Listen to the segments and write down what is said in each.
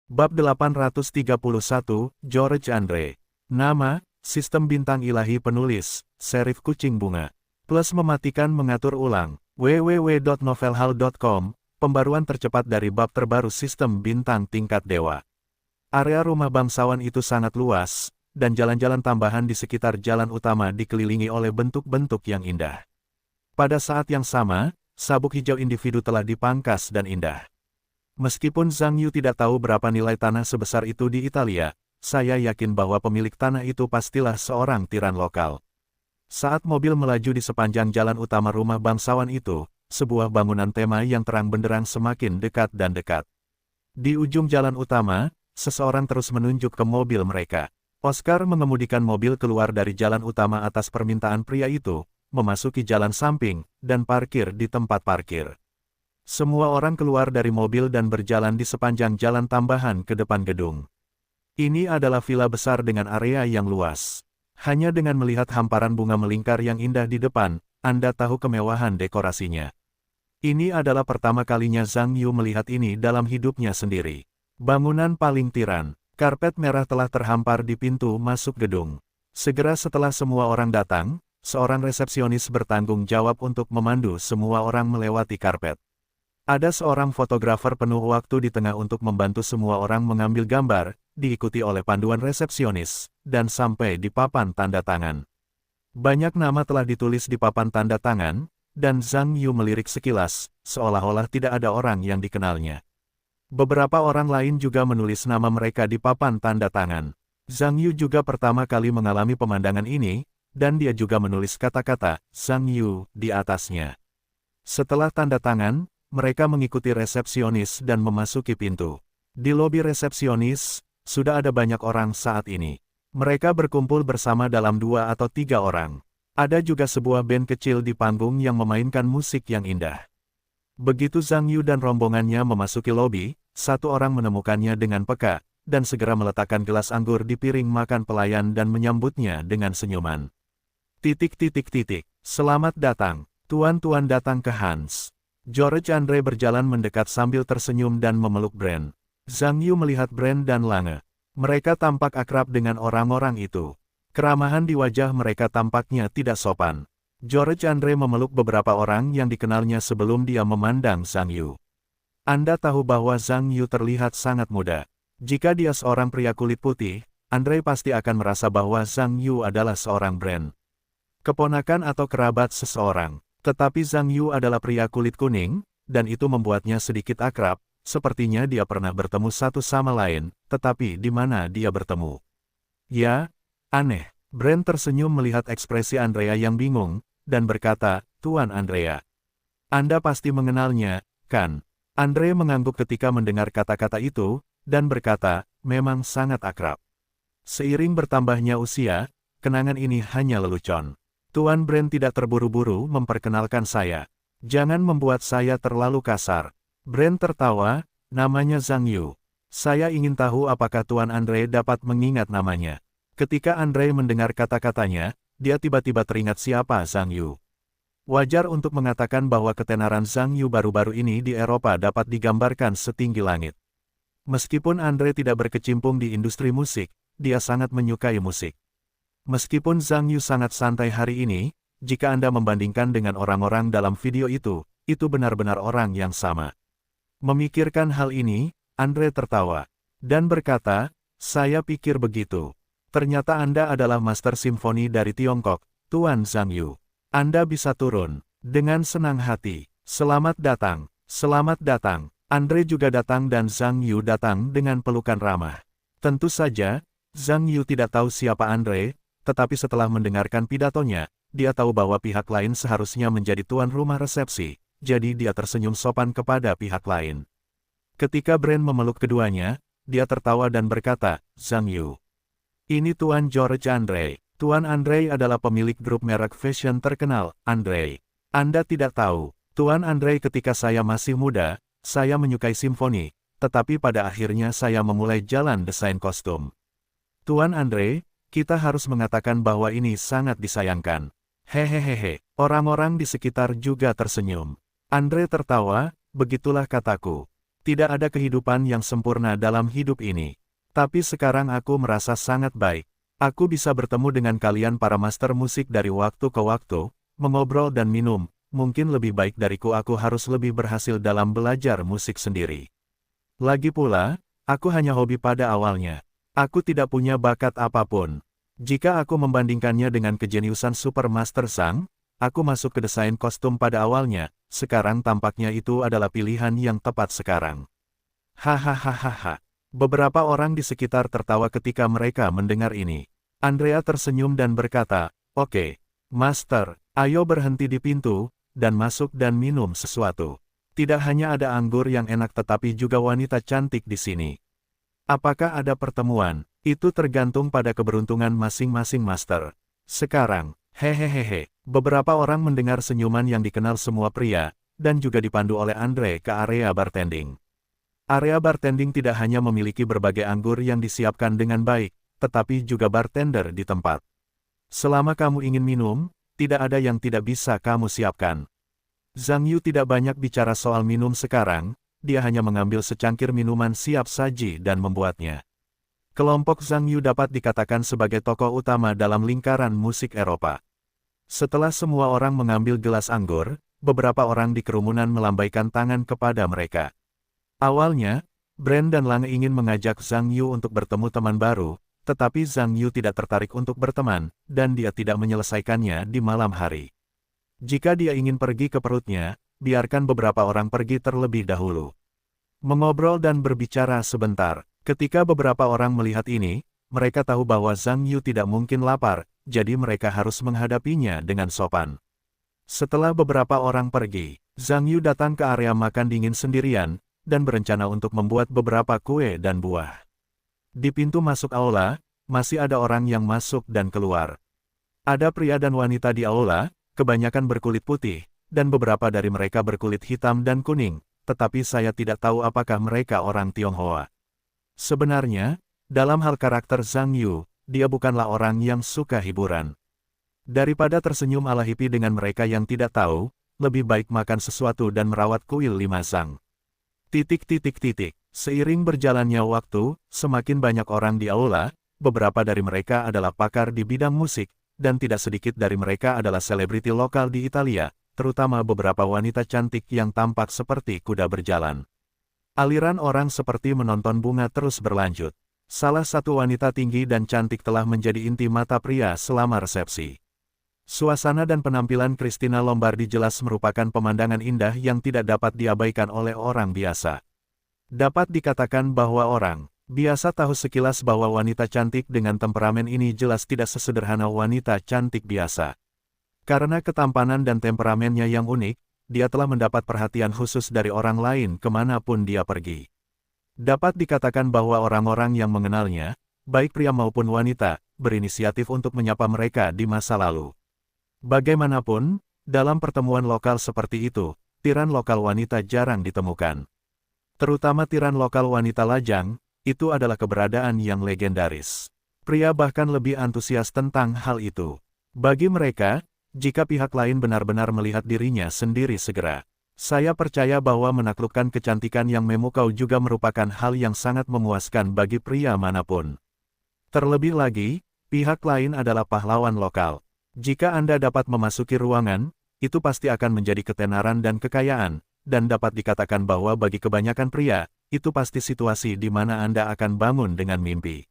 Bab 831, George Andre. Nama, Sistem Bintang Ilahi Penulis, Serif Kucing Bunga. Plus mematikan mengatur ulang, www.novelhal.com, pembaruan tercepat dari bab terbaru Sistem Bintang Tingkat Dewa. Area rumah bangsawan itu sangat luas, dan jalan-jalan tambahan di sekitar jalan utama dikelilingi oleh bentuk-bentuk yang indah. Pada saat yang sama, sabuk hijau individu telah dipangkas dan indah. Meskipun Zhang Yu tidak tahu berapa nilai tanah sebesar itu di Italia, saya yakin bahwa pemilik tanah itu pastilah seorang tiran lokal. Saat mobil melaju di sepanjang jalan utama rumah bangsawan itu, sebuah bangunan tema yang terang benderang semakin dekat dan dekat. Di ujung jalan utama, seseorang terus menunjuk ke mobil mereka. Oscar mengemudikan mobil keluar dari jalan utama atas permintaan pria itu, memasuki jalan samping, dan parkir di tempat parkir. Semua orang keluar dari mobil dan berjalan di sepanjang jalan tambahan ke depan gedung. Ini adalah villa besar dengan area yang luas. Hanya dengan melihat hamparan bunga melingkar yang indah di depan, Anda tahu kemewahan dekorasinya. Ini adalah pertama kalinya Zhang Yu melihat ini dalam hidupnya sendiri. Bangunan paling tiran, karpet merah telah terhampar di pintu masuk gedung. Segera setelah semua orang datang, seorang resepsionis bertanggung jawab untuk memandu semua orang melewati karpet. Ada seorang fotografer penuh waktu di tengah untuk membantu semua orang mengambil gambar, diikuti oleh panduan resepsionis, dan sampai di papan tanda tangan. Banyak nama telah ditulis di papan tanda tangan, dan Zhang Yu melirik sekilas, seolah-olah tidak ada orang yang dikenalnya. Beberapa orang lain juga menulis nama mereka di papan tanda tangan. Zhang Yu juga pertama kali mengalami pemandangan ini, dan dia juga menulis kata-kata Zhang Yu di atasnya. Setelah tanda tangan, mereka mengikuti resepsionis dan memasuki pintu. Di lobi resepsionis, sudah ada banyak orang saat ini. Mereka berkumpul bersama dalam 2 atau 3 orang. Ada juga sebuah band kecil di panggung yang memainkan musik yang indah. Begitu Zhang Yu dan rombongannya memasuki lobi, satu orang menemukannya dengan peka, dan segera meletakkan gelas anggur di piring makan pelayan dan menyambutnya dengan senyuman. Selamat datang, tuan-tuan datang ke Hans. George Andre berjalan mendekat sambil tersenyum dan memeluk Brand. Zhang Yu melihat Brand dan Lange. Mereka tampak akrab dengan orang-orang itu. Keramahan di wajah mereka tampaknya tidak sopan. George Andre memeluk beberapa orang yang dikenalnya sebelum dia memandang Zhang Yu. Anda tahu bahwa Zhang Yu terlihat sangat muda. Jika dia seorang pria kulit putih, Andre pasti akan merasa bahwa Zhang Yu adalah seorang Brand. Keponakan atau kerabat seseorang. Tetapi Zhang Yu adalah pria kulit kuning, dan itu membuatnya sedikit akrab, sepertinya dia pernah bertemu satu sama lain, tetapi di mana dia bertemu? Ya, aneh. Brand tersenyum melihat ekspresi Andrea yang bingung, dan berkata, Tuan Andrea. Anda pasti mengenalnya, kan? Andre mengangguk ketika mendengar kata-kata itu, dan berkata, memang sangat akrab. Seiring bertambahnya usia, kenangan ini hanya lelucon. Tuan Brand tidak terburu-buru memperkenalkan saya. Jangan membuat saya terlalu kasar. Brand tertawa, namanya Zhang Yu. Saya ingin tahu apakah Tuan Andre dapat mengingat namanya. Ketika Andre mendengar kata-katanya, dia tiba-tiba teringat siapa Zhang Yu. Wajar untuk mengatakan bahwa ketenaran Zhang Yu baru-baru ini di Eropa dapat digambarkan setinggi langit. Meskipun Andre tidak berkecimpung di industri musik, dia sangat menyukai musik. Meskipun Zhang Yu sangat santai hari ini, jika Anda membandingkan dengan orang-orang dalam video itu benar-benar orang yang sama. Memikirkan hal ini, Andre tertawa, dan berkata, saya pikir begitu. Ternyata Anda adalah master simfoni dari Tiongkok, Tuan Zhang Yu. Anda bisa turun. Dengan senang hati. Selamat datang. Selamat datang. Andre juga datang dan Zhang Yu datang dengan pelukan ramah. Tentu saja, Zhang Yu tidak tahu siapa Andre, tetapi setelah mendengarkan pidatonya, dia tahu bahwa pihak lain seharusnya menjadi tuan rumah resepsi, jadi dia tersenyum sopan kepada pihak lain. Ketika Brand memeluk keduanya, dia tertawa dan berkata, Zhang Yu. Ini Tuan George Andre. Tuan Andre adalah pemilik grup merek fashion terkenal, Andre. Anda tidak tahu, Tuan Andre ketika saya masih muda, saya menyukai simfoni, tetapi pada akhirnya saya memulai jalan desain kostum. Tuan Andre, kita harus mengatakan bahwa ini sangat disayangkan. Hehehehe, orang-orang di sekitar juga tersenyum. Andre tertawa, begitulah kataku. Tidak ada kehidupan yang sempurna dalam hidup ini. Tapi sekarang aku merasa sangat baik. Aku bisa bertemu dengan kalian para master musik dari waktu ke waktu, mengobrol dan minum. Mungkin lebih baik dariku, aku harus lebih berhasil dalam belajar musik sendiri. Lagi pula, aku hanya hobi pada awalnya. Aku tidak punya bakat apapun. Jika aku membandingkannya dengan kejeniusan Super Master Zhang, aku masuk ke desain kostum pada awalnya, sekarang tampaknya itu adalah pilihan yang tepat sekarang. Hahaha. Beberapa orang di sekitar tertawa ketika mereka mendengar ini. Andrea tersenyum dan berkata, "Oke, Master, ayo berhenti di pintu, dan masuk dan minum sesuatu. Tidak hanya ada anggur yang enak tetapi juga wanita cantik di sini." Apakah ada pertemuan? Itu tergantung pada keberuntungan masing-masing Master. Sekarang, hehehehe, beberapa orang mendengar senyuman yang dikenal semua pria, dan juga dipandu oleh Andre ke area bartending. Area bartending tidak hanya memiliki berbagai anggur yang disiapkan dengan baik, tetapi juga bartender di tempat. Selama kamu ingin minum, tidak ada yang tidak bisa kamu siapkan. Zhang Yu tidak banyak bicara soal minum sekarang, dia hanya mengambil secangkir minuman siap saji dan membuatnya. Kelompok Zhang Yu dapat dikatakan sebagai tokoh utama dalam lingkaran musik Eropa. Setelah semua orang mengambil gelas anggur, beberapa orang di kerumunan melambaikan tangan kepada mereka. Awalnya, Brand dan Lange ingin mengajak Zhang Yu untuk bertemu teman baru, tetapi Zhang Yu tidak tertarik untuk berteman, dan dia tidak menyelesaikannya di malam hari. Jika dia ingin pergi ke perutnya, biarkan beberapa orang pergi terlebih dahulu. Mengobrol dan berbicara sebentar, ketika beberapa orang melihat ini, mereka tahu bahwa Zhang Yu tidak mungkin lapar, jadi mereka harus menghadapinya dengan sopan. Setelah beberapa orang pergi, Zhang Yu datang ke area makan dingin sendirian, dan berencana untuk membuat beberapa kue dan buah. Di pintu masuk aula, masih ada orang yang masuk dan keluar. Ada pria dan wanita di aula, kebanyakan berkulit putih, dan beberapa dari mereka berkulit hitam dan kuning, tetapi saya tidak tahu apakah mereka orang Tionghoa. Sebenarnya, dalam hal karakter Zhang Yu, dia bukanlah orang yang suka hiburan. Daripada tersenyum ala hippie dengan mereka yang tidak tahu, lebih baik makan sesuatu dan merawat kuil 5 zang. Seiring berjalannya waktu, semakin banyak orang di aula, beberapa dari mereka adalah pakar di bidang musik, dan tidak sedikit dari mereka adalah selebriti lokal di Italia, terutama beberapa wanita cantik yang tampak seperti kuda berjalan. Aliran orang seperti menonton bunga terus berlanjut. Salah satu wanita tinggi dan cantik telah menjadi inti mata pria selama resepsi. Suasana dan penampilan Christina Lombardi jelas merupakan pemandangan indah yang tidak dapat diabaikan oleh orang biasa. Dapat dikatakan bahwa orang biasa tahu sekilas bahwa wanita cantik dengan temperamen ini jelas tidak sesederhana wanita cantik biasa. Karena ketampanan dan temperamennya yang unik, dia telah mendapat perhatian khusus dari orang lain kemanapun dia pergi. Dapat dikatakan bahwa orang-orang yang mengenalnya, baik pria maupun wanita, berinisiatif untuk menyapa mereka di masa lalu. Bagaimanapun, dalam pertemuan lokal seperti itu, tiran lokal wanita jarang ditemukan. Terutama tiran lokal wanita lajang, itu adalah keberadaan yang legendaris. Pria bahkan lebih antusias tentang hal itu. Bagi mereka, jika pihak lain benar-benar melihat dirinya sendiri segera. Saya percaya bahwa menaklukkan kecantikan yang memukau juga merupakan hal yang sangat memuaskan bagi pria manapun. Terlebih lagi, pihak lain adalah pahlawan lokal. Jika Anda dapat memasuki ruangan, itu pasti akan menjadi ketenaran dan kekayaan, dan dapat dikatakan bahwa bagi kebanyakan pria, itu pasti situasi di mana Anda akan bangun dengan mimpi.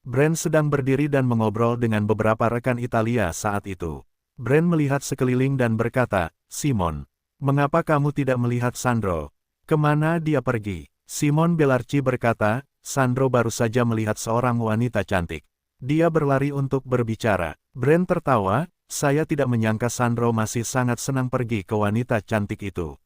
Brand sedang berdiri dan mengobrol dengan beberapa rekan Italia saat itu. Brand melihat sekeliling dan berkata, "Simon, mengapa kamu tidak melihat Sandro? Kemana dia pergi?" Simon Bellarci berkata, "Sandro baru saja melihat seorang wanita cantik. Dia berlari untuk berbicara." Brand tertawa, "Saya tidak menyangka Sandro masih sangat senang pergi ke wanita cantik itu.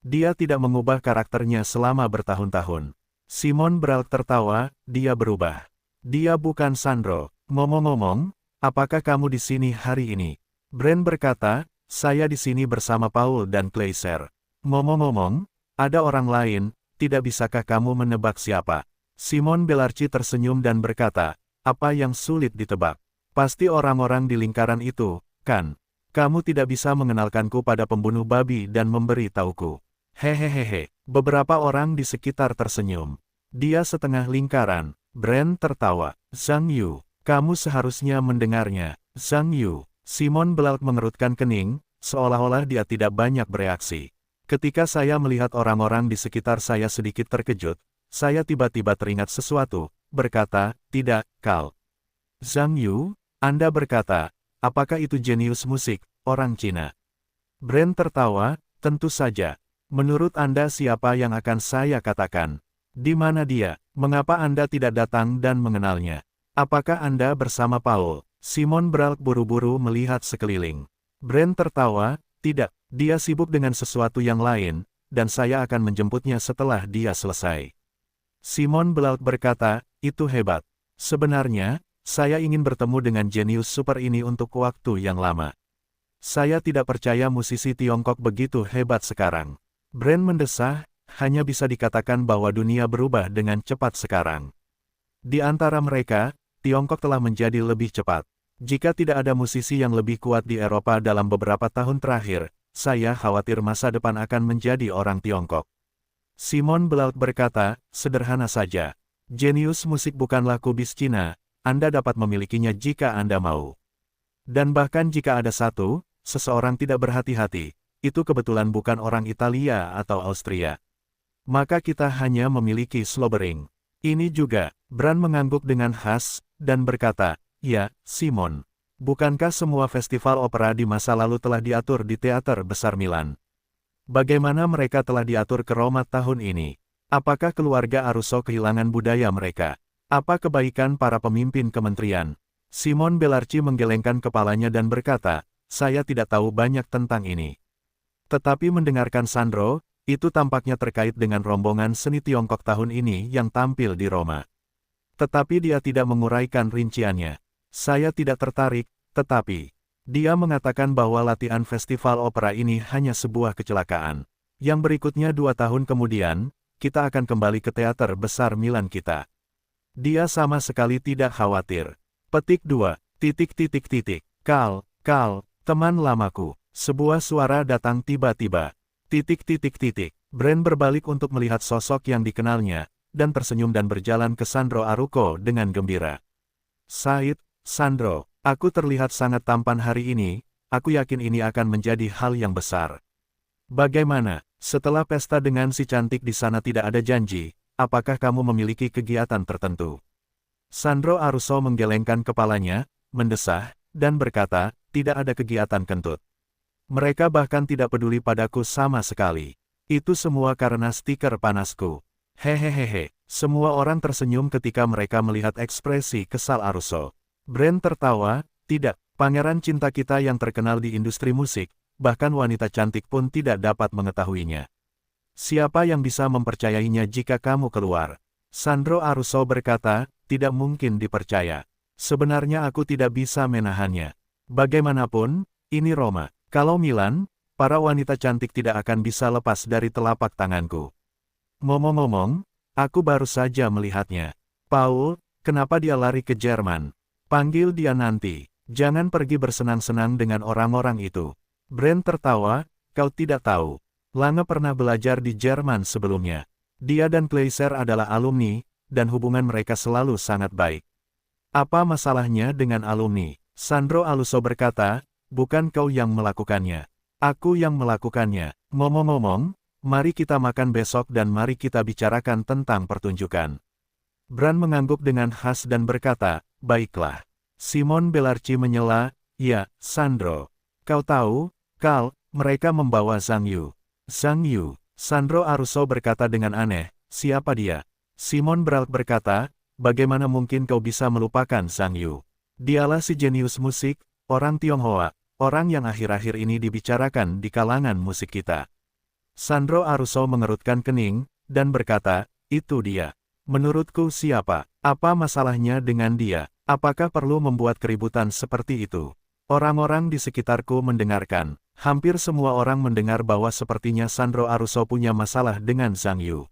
Dia tidak mengubah karakternya selama bertahun-tahun." Simon Brault tertawa, "Dia berubah. Dia bukan Sandro. Ngomong-ngomong, apakah kamu di sini hari ini?" Brand berkata, "Saya di sini bersama Paul dan Kleiser." "Ngomong-ngomong, ada orang lain, tidak bisakah kamu menebak siapa?" Simon Bellarci tersenyum dan berkata, "Apa yang sulit ditebak? Pasti orang-orang di lingkaran itu, kan? Kamu tidak bisa mengenalkanku pada pembunuh babi dan memberi tauku." Hehehehe, beberapa orang di sekitar tersenyum. Dia setengah lingkaran. Brand tertawa. Zhang Yu, kamu seharusnya mendengarnya. Zhang Yu. Simon Belalt mengerutkan kening, seolah-olah dia tidak banyak bereaksi. Ketika saya melihat orang-orang di sekitar saya sedikit terkejut, saya tiba-tiba teringat sesuatu, berkata, tidak, Kal. Zhang Yu, Anda berkata, apakah itu jenius musik, orang Cina? Brand tertawa, tentu saja. Menurut Anda siapa yang akan saya katakan? Di mana dia? Mengapa Anda tidak datang dan mengenalnya? Apakah Anda bersama Paul? Simon Belalt buru-buru melihat sekeliling. Brand tertawa, tidak, dia sibuk dengan sesuatu yang lain, dan saya akan menjemputnya setelah dia selesai. Simon Belalt berkata, itu hebat. Sebenarnya, saya ingin bertemu dengan jenius super ini untuk waktu yang lama. Saya tidak percaya musisi Tiongkok begitu hebat sekarang. Brand mendesah, hanya bisa dikatakan bahwa dunia berubah dengan cepat sekarang. Di antara mereka, Tiongkok telah menjadi lebih cepat. Jika tidak ada musisi yang lebih kuat di Eropa dalam beberapa tahun terakhir, saya khawatir masa depan akan menjadi orang Tiongkok. Simon Belalt berkata, sederhana saja. Jenius musik bukanlah kubis Cina, Anda dapat memilikinya jika Anda mau. Dan bahkan jika ada satu, seseorang tidak berhati-hati, itu kebetulan bukan orang Italia atau Austria. Maka kita hanya memiliki slobbering. Ini juga, Brand mengangguk dengan khas, dan berkata, ya, Simon. Bukankah semua festival opera di masa lalu telah diatur di Teater Besar Milan? Bagaimana mereka telah diatur ke Roma tahun ini? Apakah keluarga Aruso kehilangan budaya mereka? Apa kebaikan para pemimpin kementerian? Simon Bellarci menggelengkan kepalanya dan berkata, saya tidak tahu banyak tentang ini. Tetapi mendengarkan Sandro, itu tampaknya terkait dengan rombongan seni Tiongkok tahun ini yang tampil di Roma. Tetapi dia tidak menguraikan rinciannya. Saya tidak tertarik, tetapi dia mengatakan bahwa latihan festival opera ini hanya sebuah kecelakaan. Yang berikutnya 2 tahun kemudian, kita akan kembali ke Teater Besar Milan kita. Dia sama sekali tidak khawatir. Petik 2. Kal, teman lamaku. Sebuah suara datang tiba-tiba. Brand berbalik untuk melihat sosok yang dikenalnya, dan tersenyum dan berjalan ke Sandro Aruko dengan gembira. Said, Sandro, aku terlihat sangat tampan hari ini, aku yakin ini akan menjadi hal yang besar. Bagaimana, setelah pesta dengan si cantik di sana tidak ada janji, apakah kamu memiliki kegiatan tertentu? Sandro Aruso menggelengkan kepalanya, mendesah, dan berkata, tidak ada kegiatan kentut. Mereka bahkan tidak peduli padaku sama sekali. Itu semua karena stiker panasku. Hehehehe, semua orang tersenyum ketika mereka melihat ekspresi kesal Aruso. Brand tertawa, tidak, pangeran cinta kita yang terkenal di industri musik, bahkan wanita cantik pun tidak dapat mengetahuinya. Siapa yang bisa mempercayainya jika kamu keluar? Sandro Aruso berkata, tidak mungkin dipercaya. Sebenarnya aku tidak bisa menahannya. Bagaimanapun, ini Roma. Kalau Milan, para wanita cantik tidak akan bisa lepas dari telapak tanganku. Ngomong-ngomong, aku baru saja melihatnya. Paul, kenapa dia lari ke Jerman? Panggil dia nanti. Jangan pergi bersenang-senang dengan orang-orang itu. Brand tertawa, kau tidak tahu. Lange pernah belajar di Jerman sebelumnya. Dia dan Kleiser adalah alumni, dan hubungan mereka selalu sangat baik. Apa masalahnya dengan alumni? Sandro Aruso berkata, bukan kau yang melakukannya. Aku yang melakukannya. Ngomong-ngomong, mari kita makan besok dan mari kita bicarakan tentang pertunjukan. Brand mengangguk dengan khas dan berkata, baiklah. Simon Bellarci menyela, ya, Sandro. Kau tahu, Kal, mereka membawa Zhang Yu. Zhang Yu, Sandro Aruso berkata dengan aneh, siapa dia? Simon Belalt berkata, bagaimana mungkin kau bisa melupakan Zhang Yu? Dialah si jenius musik, orang Tionghoa, orang yang akhir-akhir ini dibicarakan di kalangan musik kita. Sandro Aruso mengerutkan kening, dan berkata, itu dia. Menurutku siapa? Apa masalahnya dengan dia? Apakah perlu membuat keributan seperti itu? Orang-orang di sekitarku mendengarkan. Hampir semua orang mendengar bahwa sepertinya Sandro Aruso punya masalah dengan Zhang Yu.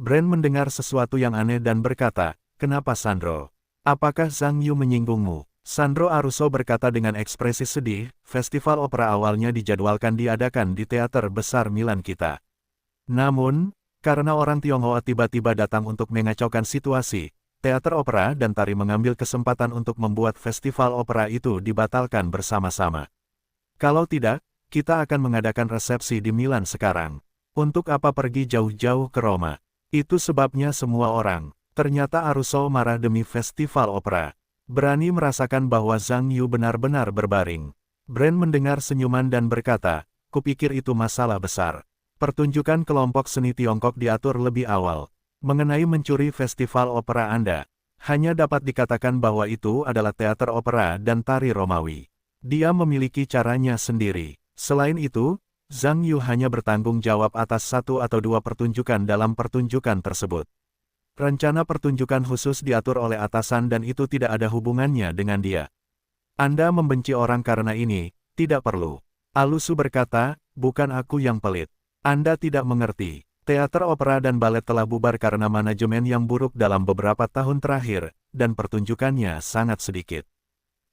Brand mendengar sesuatu yang aneh dan berkata, kenapa Sandro? Apakah Zhang Yu menyinggungmu? Sandro Aruso berkata dengan ekspresi sedih, festival opera awalnya dijadwalkan diadakan di Teater Besar Milan kita. Namun, karena orang Tionghoa tiba-tiba datang untuk mengacaukan situasi, teater opera dan tari mengambil kesempatan untuk membuat festival opera itu dibatalkan bersama-sama. Kalau tidak, kita akan mengadakan resepsi di Milan sekarang. Untuk apa pergi jauh-jauh ke Roma? Itu sebabnya semua orang. Ternyata Aruso marah demi festival opera. Berani merasakan bahwa Zhang Yu benar-benar berbaring. Brand mendengar senyuman dan berkata, kupikir itu masalah besar. Pertunjukan kelompok seni Tiongkok diatur lebih awal. Mengenai mencuri festival opera Anda, hanya dapat dikatakan bahwa itu adalah teater opera dan tari Romawi. Dia memiliki caranya sendiri. Selain itu, Zhang Yu hanya bertanggung jawab atas 1 atau 2 pertunjukan dalam pertunjukan tersebut. Rencana pertunjukan khusus diatur oleh atasan dan itu tidak ada hubungannya dengan dia. Anda membenci orang karena ini, tidak perlu. Alusu berkata, bukan aku yang pelit. Anda tidak mengerti. Teater opera dan balet telah bubar karena manajemen yang buruk dalam beberapa tahun terakhir, dan pertunjukannya sangat sedikit.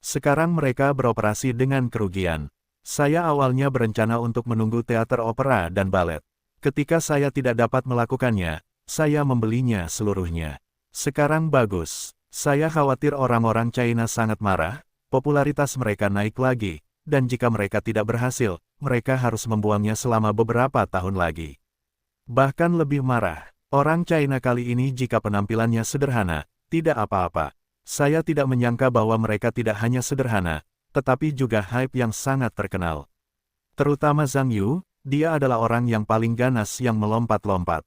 Sekarang mereka beroperasi dengan kerugian. Saya awalnya berencana untuk menunggu teater opera dan balet. Ketika saya tidak dapat melakukannya, saya membelinya seluruhnya. Sekarang bagus. Saya khawatir orang-orang China sangat marah, popularitas mereka naik lagi, dan jika mereka tidak berhasil, mereka harus membuangnya selama beberapa tahun lagi. Bahkan lebih marah, orang China kali ini jika penampilannya sederhana, tidak apa-apa. Saya tidak menyangka bahwa mereka tidak hanya sederhana, tetapi juga hype yang sangat terkenal. Terutama Zhang Yu, dia adalah orang yang paling ganas yang melompat-lompat.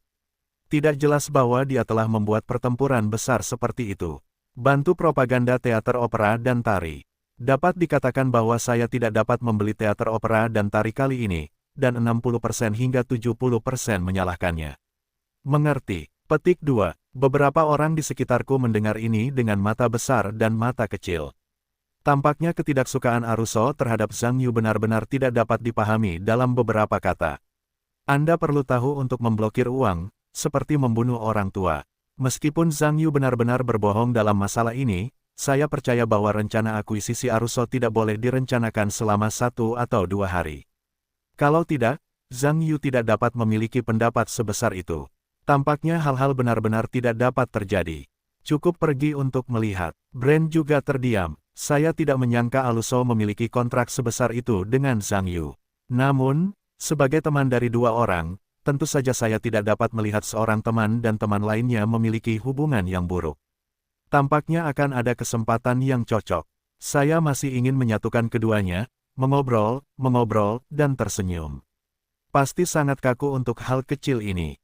Tidak jelas bahwa dia telah membuat pertempuran besar seperti itu. Bantu propaganda teater opera dan tari. Dapat dikatakan bahwa saya tidak dapat membeli teater opera dan tari kali ini, dan 60% hingga 70% menyalahkannya. Mengerti. Petik 2. Beberapa orang di sekitarku mendengar ini dengan mata besar dan mata kecil. Tampaknya ketidaksukaan Aruso terhadap Zhang Yu benar-benar tidak dapat dipahami dalam beberapa kata. Anda perlu tahu untuk memblokir uang, seperti membunuh orang tua. Meskipun Zhang Yu benar-benar berbohong dalam masalah ini, saya percaya bahwa rencana akuisisi Aruso tidak boleh direncanakan selama 1 atau 2 hari. Kalau tidak, Zhang Yu tidak dapat memiliki pendapat sebesar itu. Tampaknya hal-hal benar-benar tidak dapat terjadi. Cukup pergi untuk melihat. Brand juga terdiam. Saya tidak menyangka Aluso memiliki kontrak sebesar itu dengan Zhang Yu. Namun, sebagai teman dari 2 orang, tentu saja saya tidak dapat melihat seorang teman dan teman lainnya memiliki hubungan yang buruk. Tampaknya akan ada kesempatan yang cocok. Saya masih ingin menyatukan keduanya, mengobrol, dan tersenyum. Pasti sangat kaku untuk hal kecil ini.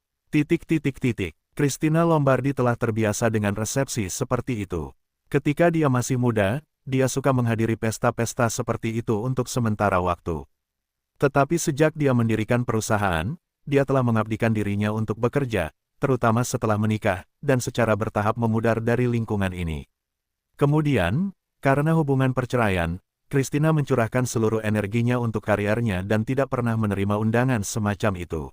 Christina Lombardi telah terbiasa dengan resepsi seperti itu. Ketika dia masih muda, dia suka menghadiri pesta-pesta seperti itu untuk sementara waktu. Tetapi sejak dia mendirikan perusahaan, dia telah mengabdikan dirinya untuk bekerja, terutama setelah menikah, dan secara bertahap memudar dari lingkungan ini. Kemudian, karena hubungan perceraian, Christina mencurahkan seluruh energinya untuk karirnya dan tidak pernah menerima undangan semacam itu.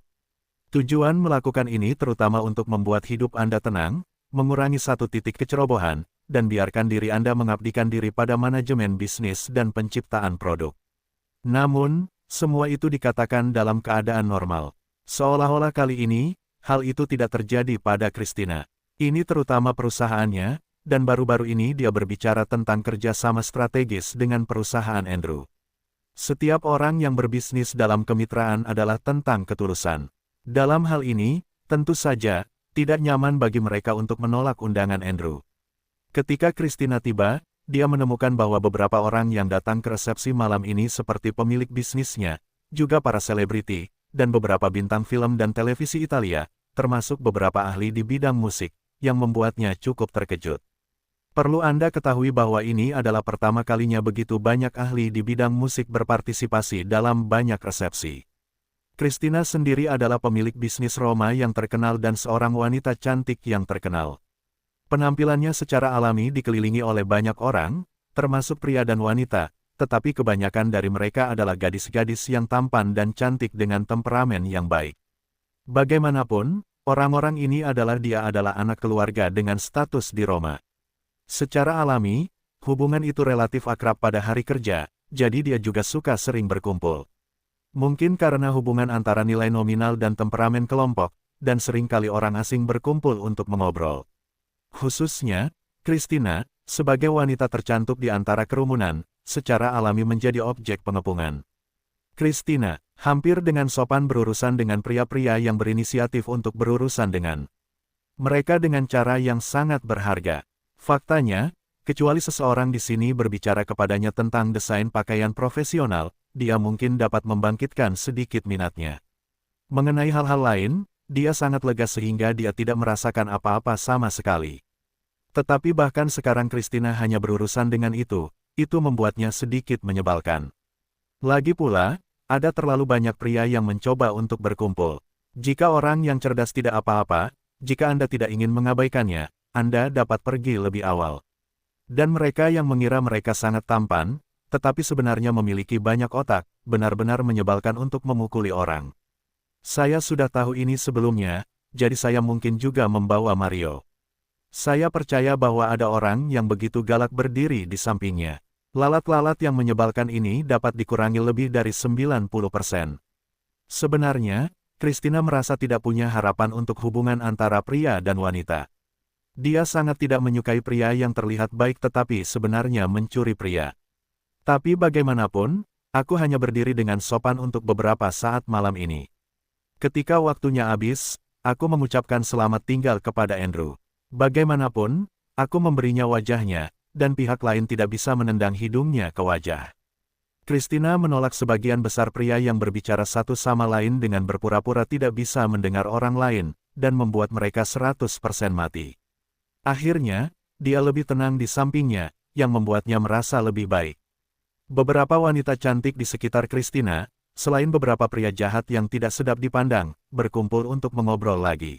Tujuan melakukan ini terutama untuk membuat hidup Anda tenang, mengurangi 1 titik kecerobohan, dan biarkan diri Anda mengabdikan diri pada manajemen bisnis dan penciptaan produk. Namun, semua itu dikatakan dalam keadaan normal. Seolah-olah kali ini, hal itu tidak terjadi pada Christina. Ini terutama perusahaannya, dan baru-baru ini dia berbicara tentang kerjasama strategis dengan perusahaan Andrew. Setiap orang yang berbisnis dalam kemitraan adalah tentang ketulusan. Dalam hal ini, tentu saja, tidak nyaman bagi mereka untuk menolak undangan Andrew. Ketika Christina tiba, dia menemukan bahwa beberapa orang yang datang ke resepsi malam ini seperti pemilik bisnisnya, juga para selebriti, dan beberapa bintang film dan televisi Italia, termasuk beberapa ahli di bidang musik, yang membuatnya cukup terkejut. Perlu Anda ketahui bahwa ini adalah pertama kalinya begitu banyak ahli di bidang musik berpartisipasi dalam banyak resepsi. Christina sendiri adalah pemilik bisnis Roma yang terkenal dan seorang wanita cantik yang terkenal. Penampilannya secara alami dikelilingi oleh banyak orang, termasuk pria dan wanita, tetapi kebanyakan dari mereka adalah gadis-gadis yang tampan dan cantik dengan temperamen yang baik. Bagaimanapun, orang-orang ini adalah anak keluarga dengan status di Roma. Secara alami, hubungan itu relatif akrab pada hari kerja, jadi dia juga suka sering berkumpul. Mungkin karena hubungan antara nilai nominal dan temperamen kelompok, dan seringkali orang asing berkumpul untuk mengobrol. Khususnya, Christina, sebagai wanita tercantik di antara kerumunan, secara alami menjadi objek pengepungan. Christina, hampir dengan sopan berurusan dengan pria-pria yang berinisiatif untuk berurusan dengan mereka dengan cara yang sangat berharga. Faktanya, kecuali seseorang di sini berbicara kepadanya tentang desain pakaian profesional, dia mungkin dapat membangkitkan sedikit minatnya. Mengenai hal-hal lain, dia sangat lega sehingga dia tidak merasakan apa-apa sama sekali. Tetapi bahkan sekarang Christina hanya berurusan dengan itu membuatnya sedikit menyebalkan. Lagi pula, ada terlalu banyak pria yang mencoba untuk berkumpul. Jika orang yang cerdas tidak apa-apa, jika Anda tidak ingin mengabaikannya, Anda dapat pergi lebih awal. Dan mereka yang mengira mereka sangat tampan, tetapi sebenarnya memiliki banyak otak, benar-benar menyebalkan untuk memukuli orang. Saya sudah tahu ini sebelumnya, jadi saya mungkin juga membawa Mario. Saya percaya bahwa ada orang yang begitu galak berdiri di sampingnya. Lalat-lalat yang menyebalkan ini dapat dikurangi lebih dari 90%. Sebenarnya, Christina merasa tidak punya harapan untuk hubungan antara pria dan wanita. Dia sangat tidak menyukai pria yang terlihat baik tetapi sebenarnya mencuri pria. Tapi bagaimanapun, aku hanya berdiri dengan sopan untuk beberapa saat malam ini. Ketika waktunya habis, aku mengucapkan selamat tinggal kepada Andrew. Bagaimanapun, aku memberinya wajahnya, dan pihak lain tidak bisa menendang hidungnya ke wajah. Christina menolak sebagian besar pria yang berbicara satu sama lain dengan berpura-pura tidak bisa mendengar orang lain, dan membuat mereka 100% mati. Akhirnya, dia lebih tenang di sampingnya, yang membuatnya merasa lebih baik. Beberapa wanita cantik di sekitar Christina, selain beberapa pria jahat yang tidak sedap dipandang, berkumpul untuk mengobrol lagi.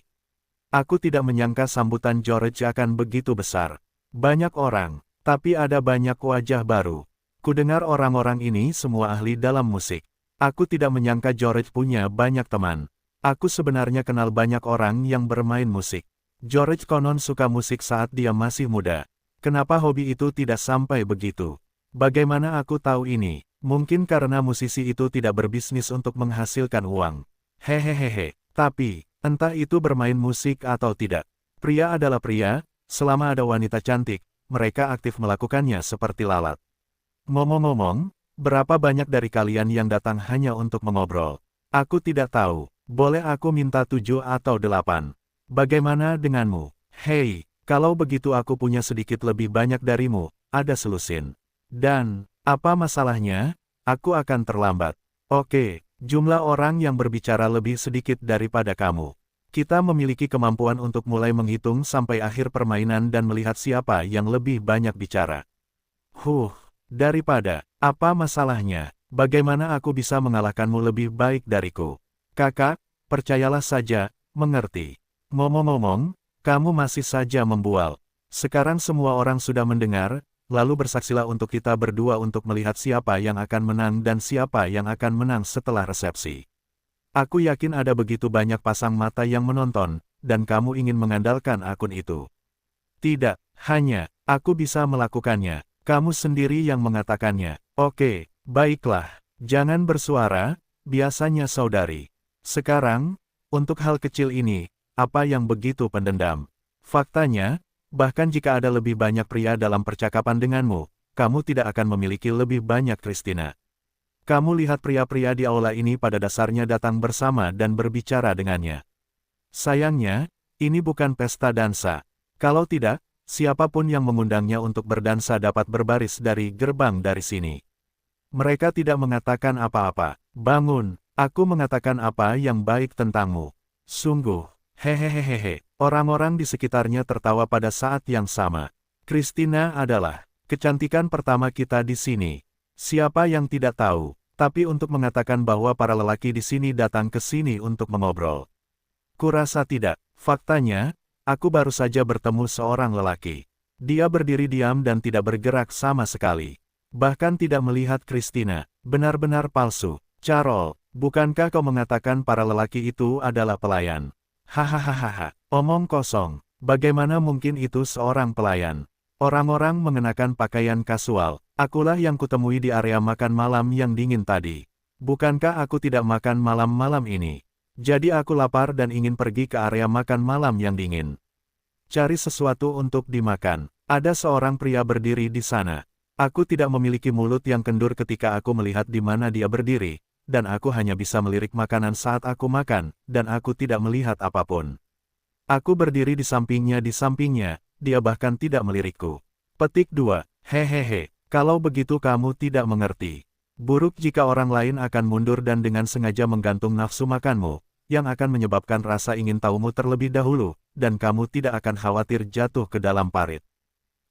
Aku tidak menyangka sambutan George akan begitu besar. Banyak orang, tapi ada banyak wajah baru. Kudengar orang-orang ini semua ahli dalam musik. Aku tidak menyangka George punya banyak teman. Aku sebenarnya kenal banyak orang yang bermain musik. George konon suka musik saat dia masih muda. Kenapa hobi itu tidak sampai begitu? Bagaimana aku tahu ini? Mungkin karena musisi itu tidak berbisnis untuk menghasilkan uang. Hehehehe. Tapi, entah itu bermain musik atau tidak. Pria adalah pria, selama ada wanita cantik, mereka aktif melakukannya seperti lalat. Ngomong-ngomong, berapa banyak dari kalian yang datang hanya untuk mengobrol? Aku tidak tahu. Boleh aku minta 7 atau 8? Bagaimana denganmu? Hei, kalau begitu aku punya sedikit lebih banyak darimu, ada selusin. Dan, apa masalahnya? Aku akan terlambat. Oke, jumlah orang yang berbicara lebih sedikit daripada kamu. Kita memiliki kemampuan untuk mulai menghitung sampai akhir permainan dan melihat siapa yang lebih banyak bicara. Daripada, apa masalahnya? Bagaimana aku bisa mengalahkanmu lebih baik dariku? Kakak, percayalah saja, mengerti. Ngomong-ngomong, kamu masih saja membual. Sekarang semua orang sudah mendengar, lalu bersaksilah untuk kita berdua untuk melihat siapa yang akan menang dan siapa yang akan menang setelah resepsi. Aku yakin ada begitu banyak pasang mata yang menonton, dan kamu ingin mengandalkan akun itu. Tidak, hanya, aku bisa melakukannya. Kamu sendiri yang mengatakannya. Oke, baiklah. Jangan bersuara, biasanya saudari. Sekarang, untuk hal kecil ini, apa yang begitu pendendam? Faktanya, bahkan jika ada lebih banyak pria dalam percakapan denganmu, kamu tidak akan memiliki lebih banyak Christina. Kamu lihat pria-pria di aula ini pada dasarnya datang bersama dan berbicara dengannya. Sayangnya, ini bukan pesta dansa. Kalau tidak, siapapun yang mengundangnya untuk berdansa dapat berbaris dari gerbang dari sini. Mereka tidak mengatakan apa-apa. Bangun, aku mengatakan apa yang baik tentangmu. Sungguh, hehehehehe. Orang-orang di sekitarnya tertawa pada saat yang sama. Christina adalah kecantikan pertama kita di sini. Siapa yang tidak tahu, tapi untuk mengatakan bahwa para lelaki di sini datang ke sini untuk mengobrol. Kurasa tidak. Faktanya, aku baru saja bertemu seorang lelaki. Dia berdiri diam dan tidak bergerak sama sekali. Bahkan tidak melihat Christina. Benar-benar palsu. Carol, bukankah kau mengatakan para lelaki itu adalah pelayan? Hahaha, omong kosong. Bagaimana mungkin itu seorang pelayan? Orang-orang mengenakan pakaian kasual. Akulah yang kutemui di area makan malam yang dingin tadi. Bukankah aku tidak makan malam-malam ini? Jadi aku lapar dan ingin pergi ke area makan malam yang dingin. Cari sesuatu untuk dimakan. Ada seorang pria berdiri di sana. Aku tidak memiliki mulut yang kendur ketika aku melihat di mana dia berdiri, dan aku hanya bisa melirik makanan saat aku makan, dan aku tidak melihat apapun. Aku berdiri di sampingnya, dia bahkan tidak melirikku. Petik 2. Hehehe, kalau begitu kamu tidak mengerti. Buruk jika orang lain akan mundur dan dengan sengaja menggantung nafsu makanmu, yang akan menyebabkan rasa ingin tahumu terlebih dahulu, dan kamu tidak akan khawatir jatuh ke dalam parit.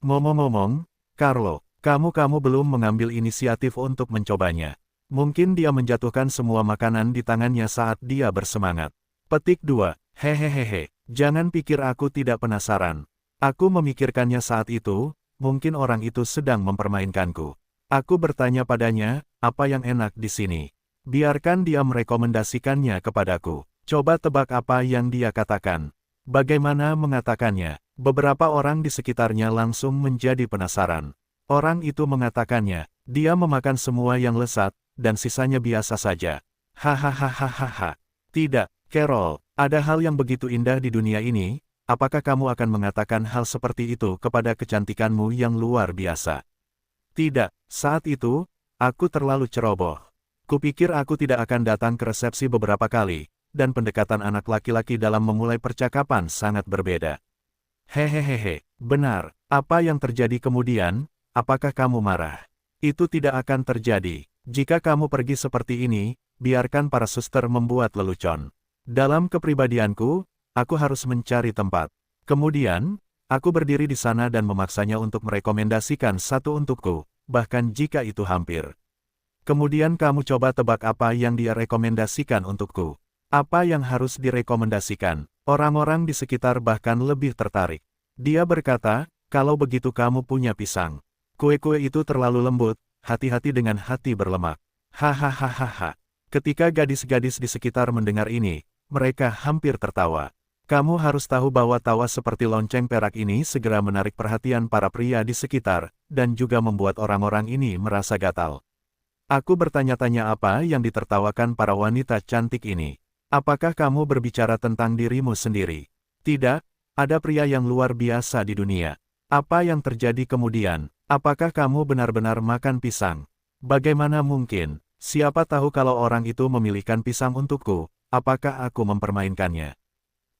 Ngomong-ngomong, Carlo, kamu belum mengambil inisiatif untuk mencobanya. Mungkin dia menjatuhkan semua makanan di tangannya saat dia bersemangat. Petik 2. Hehehehe, jangan pikir aku tidak penasaran. Aku memikirkannya saat itu, mungkin orang itu sedang mempermainkanku. Aku bertanya padanya, apa yang enak di sini? Biarkan dia merekomendasikannya kepadaku. Coba tebak apa yang dia katakan. Bagaimana mengatakannya? Beberapa orang di sekitarnya langsung menjadi penasaran. Orang itu mengatakannya, dia memakan semua yang lezat, dan sisanya biasa saja. Hahaha. Tidak, Carol, ada hal yang begitu indah di dunia ini, apakah kamu akan mengatakan hal seperti itu kepada kecantikanmu yang luar biasa? Tidak, saat itu, aku terlalu ceroboh. Kupikir aku tidak akan datang ke resepsi beberapa kali, dan pendekatan anak laki-laki dalam memulai percakapan sangat berbeda. Hehehehe, benar, apa yang terjadi kemudian? Apakah kamu marah? Itu tidak akan terjadi. Jika kamu pergi seperti ini, biarkan para suster membuat lelucon. Dalam kepribadianku, aku harus mencari tempat. Kemudian, aku berdiri di sana dan memaksanya untuk merekomendasikan satu untukku, bahkan jika itu hampir. Kemudian kamu coba tebak apa yang dia rekomendasikan untukku. Apa yang harus direkomendasikan? Orang-orang di sekitar bahkan lebih tertarik. Dia berkata, kalau begitu kamu punya pisang. Kue-kue itu terlalu lembut, hati-hati dengan hati berlemak. Hahaha. Ketika gadis-gadis di sekitar mendengar ini, mereka hampir tertawa. Kamu harus tahu bahwa tawa seperti lonceng perak ini segera menarik perhatian para pria di sekitar, dan juga membuat orang-orang ini merasa gatal. Aku bertanya-tanya apa yang ditertawakan para wanita cantik ini. Apakah kamu berbicara tentang dirimu sendiri? Tidak, ada pria yang luar biasa di dunia. Apa yang terjadi kemudian? Apakah kamu benar-benar makan pisang? Bagaimana mungkin? Siapa tahu kalau orang itu memilihkan pisang untukku, apakah aku mempermainkannya?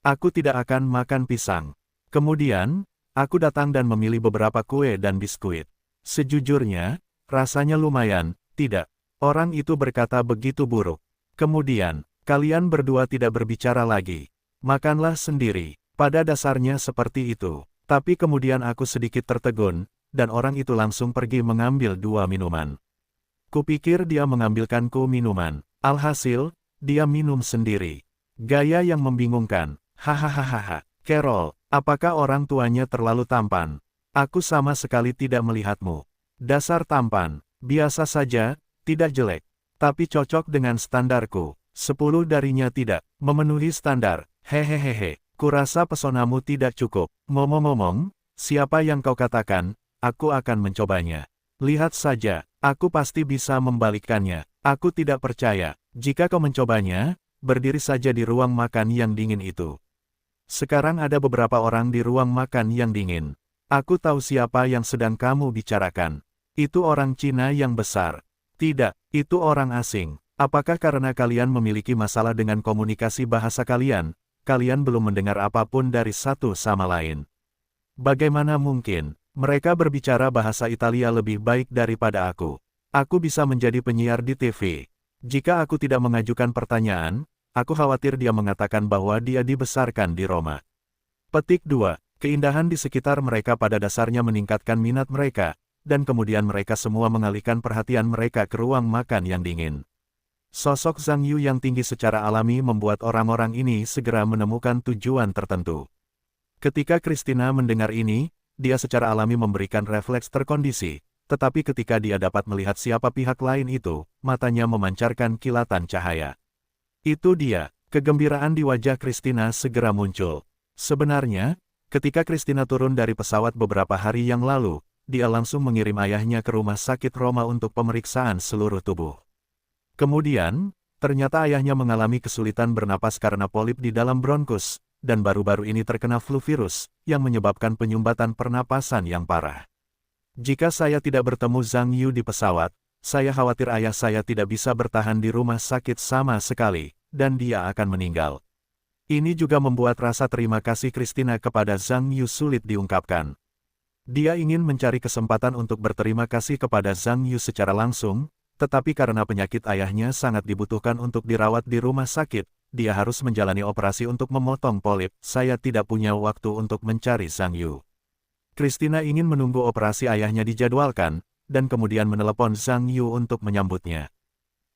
Aku tidak akan makan pisang. Kemudian, aku datang dan memilih beberapa kue dan biskuit. Sejujurnya, rasanya lumayan, tidak. Orang itu berkata begitu buruk. Kemudian, kalian berdua tidak berbicara lagi. Makanlah sendiri. Pada dasarnya seperti itu. Tapi kemudian aku sedikit tertegun, dan orang itu langsung pergi mengambil 2 minuman. Kupikir dia mengambilkanku minuman. Alhasil, dia minum sendiri. Gaya yang membingungkan. Hahaha. Carol, apakah orang tuanya terlalu tampan? Aku sama sekali tidak melihatmu. Dasar tampan. Biasa saja, tidak jelek. Tapi cocok dengan standarku. 10 darinya tidak memenuhi standar. Hehehehe. Kurasa pesonamu tidak cukup. Ngomong-ngomong, siapa yang kau katakan? Aku akan mencobanya. Lihat saja, aku pasti bisa membalikkannya. Aku tidak percaya. Jika kau mencobanya, berdiri saja di ruang makan yang dingin itu. Sekarang ada beberapa orang di ruang makan yang dingin. Aku tahu siapa yang sedang kamu bicarakan. Itu orang Cina yang besar. Tidak, itu orang asing. Apakah karena kalian memiliki masalah dengan komunikasi bahasa kalian, kalian belum mendengar apapun dari satu sama lain? Bagaimana mungkin? Mereka berbicara bahasa Italia lebih baik daripada aku. Aku bisa menjadi penyiar di TV. Jika aku tidak mengajukan pertanyaan, aku khawatir dia mengatakan bahwa dia dibesarkan di Roma. Petik 2. Keindahan di sekitar mereka pada dasarnya meningkatkan minat mereka, dan kemudian mereka semua mengalihkan perhatian mereka ke ruang makan yang dingin. Sosok Zhang Yu yang tinggi secara alami membuat orang-orang ini segera menemukan tujuan tertentu. Ketika Christina mendengar ini, dia secara alami memberikan refleks terkondisi, tetapi ketika dia dapat melihat siapa pihak lain itu, matanya memancarkan kilatan cahaya. Itu dia, kegembiraan di wajah Christina segera muncul. Sebenarnya, ketika Christina turun dari pesawat beberapa hari yang lalu, dia langsung mengirim ayahnya ke rumah sakit Roma untuk pemeriksaan seluruh tubuh. Kemudian, ternyata ayahnya mengalami kesulitan bernapas karena polip di dalam bronkus, dan baru-baru ini terkena flu virus, yang menyebabkan penyumbatan pernapasan yang parah. Jika saya tidak bertemu Zhang Yu di pesawat, saya khawatir ayah saya tidak bisa bertahan di rumah sakit sama sekali, dan dia akan meninggal. Ini juga membuat rasa terima kasih Christina kepada Zhang Yu sulit diungkapkan. Dia ingin mencari kesempatan untuk berterima kasih kepada Zhang Yu secara langsung, tetapi karena penyakit ayahnya sangat dibutuhkan untuk dirawat di rumah sakit, dia harus menjalani operasi untuk memotong polip. Saya tidak punya waktu untuk mencari Zhang Yu. Christina ingin menunggu operasi ayahnya dijadwalkan, dan kemudian menelepon Zhang Yu untuk menyambutnya.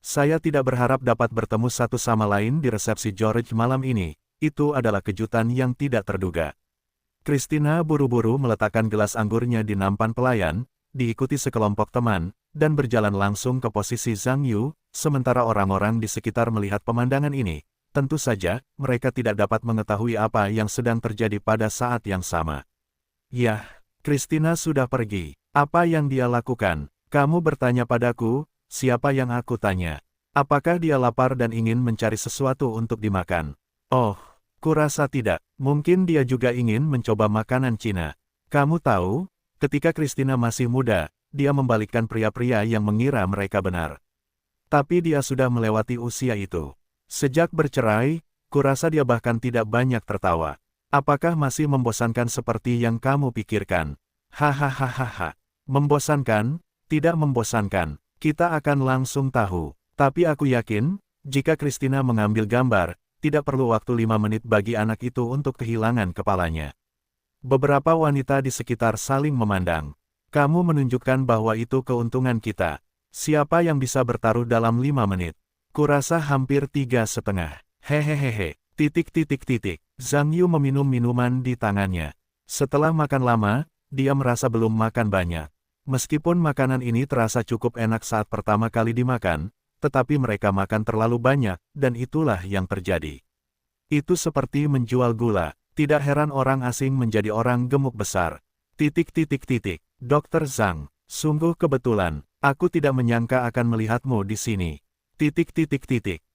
Saya tidak berharap dapat bertemu satu sama lain di resepsi George malam ini, itu adalah kejutan yang tidak terduga. Christina buru-buru meletakkan gelas anggurnya di nampan pelayan, diikuti sekelompok teman, dan berjalan langsung ke posisi Zhang Yu, sementara orang-orang di sekitar melihat pemandangan ini. Tentu saja, mereka tidak dapat mengetahui apa yang sedang terjadi pada saat yang sama. Yah, Christina sudah pergi. Apa yang dia lakukan? Kamu bertanya padaku, siapa yang aku tanya? Apakah dia lapar dan ingin mencari sesuatu untuk dimakan? Oh, kurasa tidak. Mungkin dia juga ingin mencoba makanan Cina. Kamu tahu, ketika Christina masih muda, dia membalikkan pria-pria yang mengira mereka benar. Tapi dia sudah melewati usia itu. Sejak bercerai, kurasa dia bahkan tidak banyak tertawa. Apakah masih membosankan seperti yang kamu pikirkan? Hahaha. Membosankan? Tidak membosankan. Kita akan langsung tahu. Tapi aku yakin, jika Christina mengambil gambar, tidak perlu waktu 5 menit bagi anak itu untuk kehilangan kepalanya. Beberapa wanita di sekitar saling memandang. Kamu menunjukkan bahwa itu keuntungan kita. Siapa yang bisa bertaruh dalam 5 menit? Kurasa hampir 3,5. Hehehehe. Zhang Yu meminum minuman di tangannya. Setelah makan lama, dia merasa belum makan banyak. Meskipun makanan ini terasa cukup enak saat pertama kali dimakan, tetapi mereka makan terlalu banyak, dan itulah yang terjadi. Itu seperti menjual gula. Tidak heran orang asing menjadi orang gemuk besar. Dr. Zhang, sungguh kebetulan, aku tidak menyangka akan melihatmu di sini.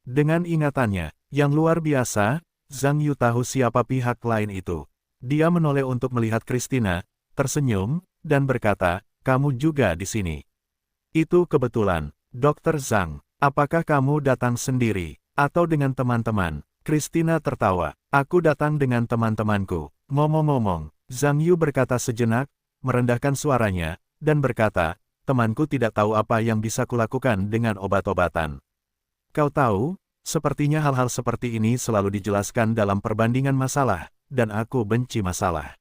Dengan ingatannya, yang luar biasa, Zhang Yu tahu siapa pihak lain itu. Dia menoleh untuk melihat Christina, tersenyum, dan berkata, kamu juga di sini. Itu kebetulan, Dr. Zhang, apakah kamu datang sendiri, atau dengan teman-teman? Christina tertawa, aku datang dengan teman-temanku. Ngomong-ngomong, Zhang Yu berkata sejenak, merendahkan suaranya, dan berkata, temanku tidak tahu apa yang bisa kulakukan dengan obat-obatan. Kau tahu, sepertinya hal-hal seperti ini selalu dijelaskan dalam perbandingan masalah, dan aku benci masalah.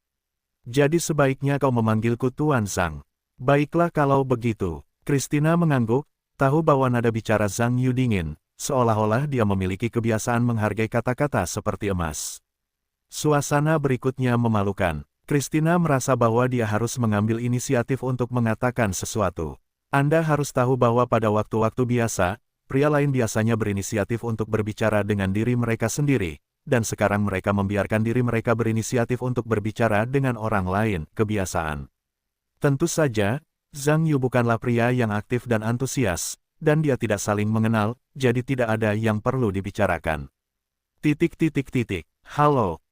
Jadi sebaiknya kau memanggilku Tuan Zhang. Baiklah kalau begitu. Christina mengangguk, tahu bahwa nada bicara Zhang Yu dingin, seolah-olah dia memiliki kebiasaan menghargai kata-kata seperti emas. Suasana berikutnya memalukan. Christina merasa bahwa dia harus mengambil inisiatif untuk mengatakan sesuatu. Anda harus tahu bahwa pada waktu-waktu biasa, pria lain biasanya berinisiatif untuk berbicara dengan diri mereka sendiri, dan sekarang mereka membiarkan diri mereka berinisiatif untuk berbicara dengan orang lain, kebiasaan. Tentu saja, Zhang Yu bukanlah pria yang aktif dan antusias, dan dia tidak saling mengenal, jadi tidak ada yang perlu dibicarakan.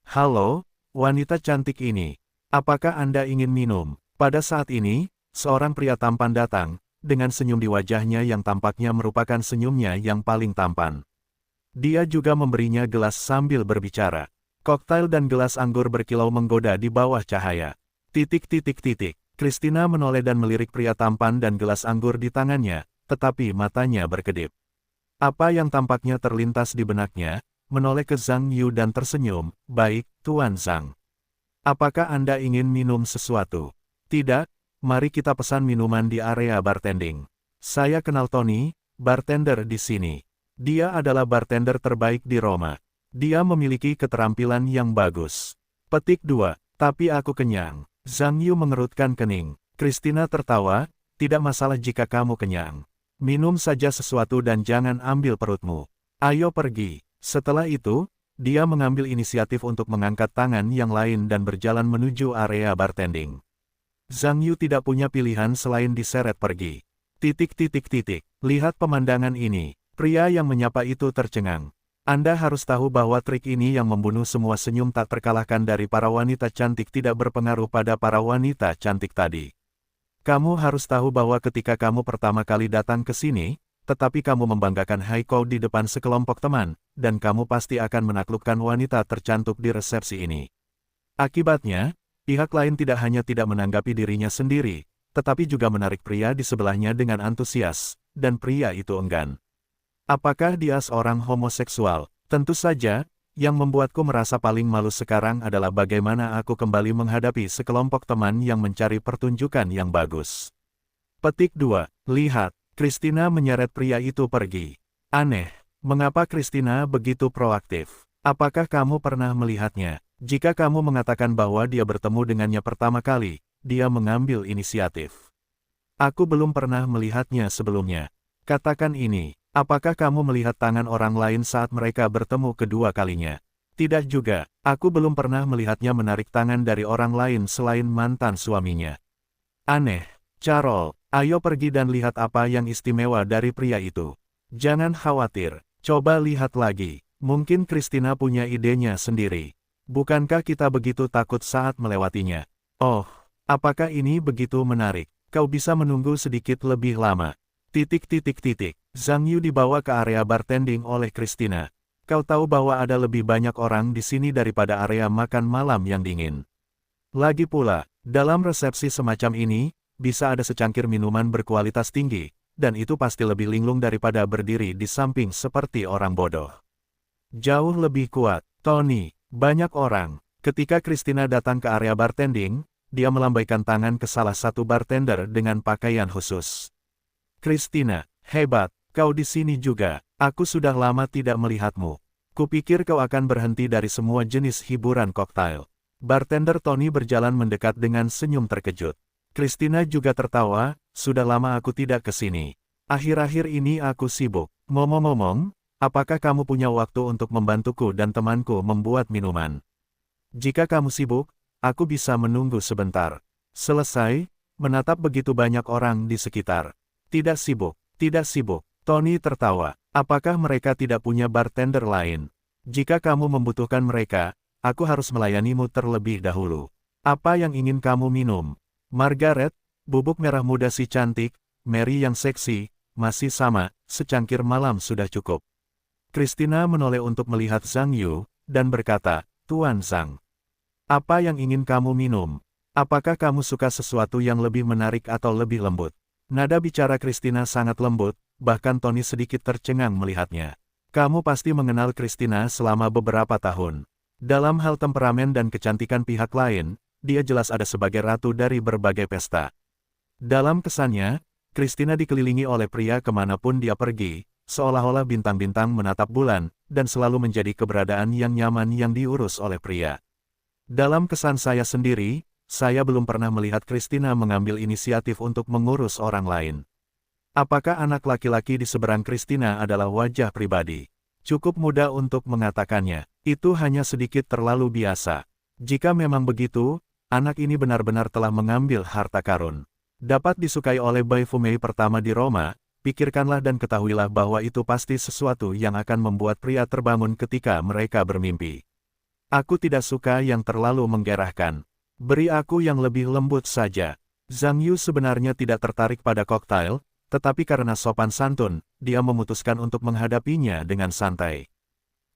Halo, wanita cantik ini. Apakah Anda ingin minum? Pada saat ini, seorang pria tampan datang, dengan senyum di wajahnya yang tampaknya merupakan senyumnya yang paling tampan. Dia juga memberinya gelas sambil berbicara. Koktail dan gelas anggur berkilau menggoda di bawah cahaya. Christina menoleh dan melirik pria tampan dan gelas anggur di tangannya, tetapi matanya berkedip. Apa yang tampaknya terlintas di benaknya, menoleh ke Zhang Yu dan tersenyum, baik, Tuan Zhang. Apakah Anda ingin minum sesuatu? Tidak, mari kita pesan minuman di area bartending. Saya kenal Tony, bartender di sini. Dia adalah bartender terbaik di Roma. Dia memiliki keterampilan yang bagus. Petik 2, tapi aku kenyang. Zhang Yu mengerutkan kening. Christina tertawa, tidak masalah jika kamu kenyang. Minum saja sesuatu dan jangan ambil perutmu. Ayo pergi. Setelah itu, dia mengambil inisiatif untuk mengangkat tangan yang lain dan berjalan menuju area bartending. Zhang Yu tidak punya pilihan selain diseret pergi. Lihat pemandangan ini. Pria yang menyapa itu tercengang. Anda harus tahu bahwa trik ini yang membunuh semua senyum tak terkalahkan dari para wanita cantik tidak berpengaruh pada para wanita cantik tadi. Kamu harus tahu bahwa ketika kamu pertama kali datang ke sini, tetapi kamu membanggakan Haiko di depan sekelompok teman, dan kamu pasti akan menaklukkan wanita tercantik di resepsi ini. Akibatnya, pihak lain tidak hanya tidak menanggapi dirinya sendiri, tetapi juga menarik pria di sebelahnya dengan antusias, dan pria itu enggan. Apakah dia seorang homoseksual? Tentu saja, yang membuatku merasa paling malu sekarang adalah bagaimana aku kembali menghadapi sekelompok teman yang mencari pertunjukan yang bagus. Petik 2. Lihat, Christina menyeret pria itu pergi. Aneh, mengapa Christina begitu proaktif? Apakah kamu pernah melihatnya? Jika kamu mengatakan bahwa dia bertemu dengannya pertama kali, dia mengambil inisiatif. Aku belum pernah melihatnya sebelumnya. Katakan ini. Apakah kamu melihat tangan orang lain saat mereka bertemu kedua kalinya? Tidak juga, aku belum pernah melihatnya menarik tangan dari orang lain selain mantan suaminya. Aneh, Carol, ayo pergi dan lihat apa yang istimewa dari pria itu. Jangan khawatir, coba lihat lagi, mungkin Christina punya idenya sendiri. Bukankah kita begitu takut saat melewatinya? Oh, apakah ini begitu menarik? Kau bisa menunggu sedikit lebih lama. Zhang Yu dibawa ke area bartending oleh Christina. Kau tahu bahwa ada lebih banyak orang di sini daripada area makan malam yang dingin. Lagi pula, dalam resepsi semacam ini, bisa ada secangkir minuman berkualitas tinggi, dan itu pasti lebih linglung daripada berdiri di samping seperti orang bodoh. Jauh lebih kuat, Tony, banyak orang. Ketika Christina datang ke area bartending, dia melambaikan tangan ke salah satu bartender dengan pakaian khusus. Christina, hebat, kau di sini juga. Aku sudah lama tidak melihatmu. Kupikir kau akan berhenti dari semua jenis hiburan koktail. Bartender Tony berjalan mendekat dengan senyum terkejut. Christina juga tertawa, sudah lama aku tidak ke sini. Akhir-akhir ini aku sibuk. Ngomong-ngomong, apakah kamu punya waktu untuk membantuku dan temanku membuat minuman? Jika kamu sibuk, aku bisa menunggu sebentar. Selesai, menatap begitu banyak orang di sekitar. Tidak sibuk, tidak sibuk. Tony tertawa. Apakah mereka tidak punya bartender lain? Jika kamu membutuhkan mereka, aku harus melayanimu terlebih dahulu. Apa yang ingin kamu minum? Margaret, bubuk merah muda si cantik, Mary yang seksi, masih sama, secangkir malam sudah cukup. Christina menoleh untuk melihat Zhang Yu, dan berkata, Tuan Zhang. Apa yang ingin kamu minum? Apakah kamu suka sesuatu yang lebih menarik atau lebih lembut? Nada bicara Christina sangat lembut, bahkan Tony sedikit tercengang melihatnya. Kamu pasti mengenal Christina selama beberapa tahun. Dalam hal temperamen dan kecantikan pihak lain, dia jelas ada sebagai ratu dari berbagai pesta. Dalam kesannya, Christina dikelilingi oleh pria kemanapun dia pergi, seolah-olah bintang-bintang menatap bulan, dan selalu menjadi keberadaan yang nyaman yang diurus oleh pria. Dalam kesan saya sendiri, saya belum pernah melihat Christina mengambil inisiatif untuk mengurus orang lain. Apakah anak laki-laki di seberang Christina adalah wajah pribadi? Cukup mudah untuk mengatakannya. Itu hanya sedikit terlalu biasa. Jika memang begitu, anak ini benar-benar telah mengambil harta karun. Dapat disukai oleh Baifumei pertama di Roma, pikirkanlah dan ketahuilah bahwa itu pasti sesuatu yang akan membuat pria terbangun ketika mereka bermimpi. Aku tidak suka yang terlalu menggerahkan. Beri aku yang lebih lembut saja. Zhang Yu sebenarnya tidak tertarik pada koktail, tetapi karena sopan santun, dia memutuskan untuk menghadapinya dengan santai.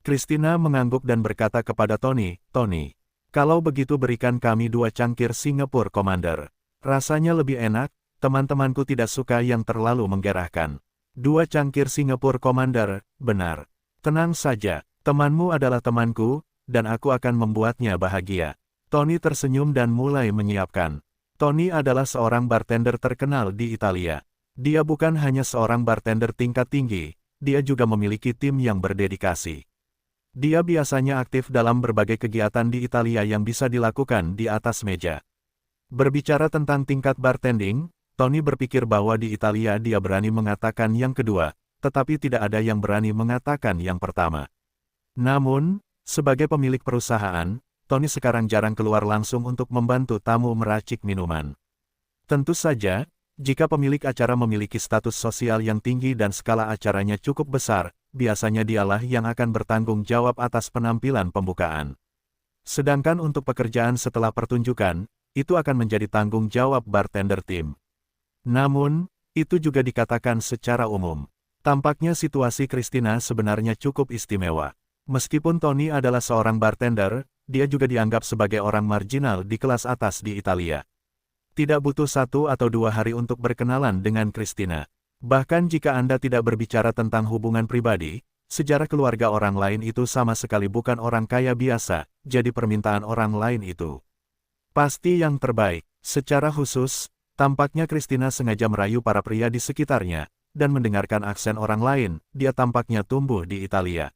Christina mengangguk dan berkata kepada Tony, Tony, kalau begitu berikan kami 2 cangkir Singapore Commander. Rasanya lebih enak, teman-temanku tidak suka yang terlalu menggerahkan. 2 cangkir Singapore Commander, benar. Tenang saja, temanmu adalah temanku, dan aku akan membuatnya bahagia. Tony tersenyum dan mulai menyiapkan. Tony adalah seorang bartender terkenal di Italia. Dia bukan hanya seorang bartender tingkat tinggi, dia juga memiliki tim yang berdedikasi. Dia biasanya aktif dalam berbagai kegiatan di Italia yang bisa dilakukan di atas meja. Berbicara tentang tingkat bartending, Tony berpikir bahwa di Italia dia berani mengatakan yang kedua, tetapi tidak ada yang berani mengatakan yang pertama. Namun, sebagai pemilik perusahaan, Tony sekarang jarang keluar langsung untuk membantu tamu meracik minuman. Tentu saja, Jika pemilik acara memiliki status sosial yang tinggi dan skala acaranya cukup besar, biasanya dialah yang akan bertanggung jawab atas penampilan pembukaan. Sedangkan untuk pekerjaan setelah pertunjukan, itu akan menjadi tanggung jawab bartender tim. Namun, itu juga dikatakan secara umum. Tampaknya situasi Christina sebenarnya cukup istimewa. Meskipun Tony adalah seorang bartender, dia juga dianggap sebagai orang marginal di kelas atas di Italia. Tidak butuh 1 atau 2 hari untuk berkenalan dengan Christina. Bahkan jika Anda tidak berbicara tentang hubungan pribadi, sejarah keluarga orang lain itu sama sekali bukan orang kaya biasa, jadi permintaan orang lain itu pasti yang terbaik. Secara khusus, tampaknya Christina sengaja merayu para pria di sekitarnya, dan mendengarkan aksen orang lain, dia tampaknya tumbuh di Italia.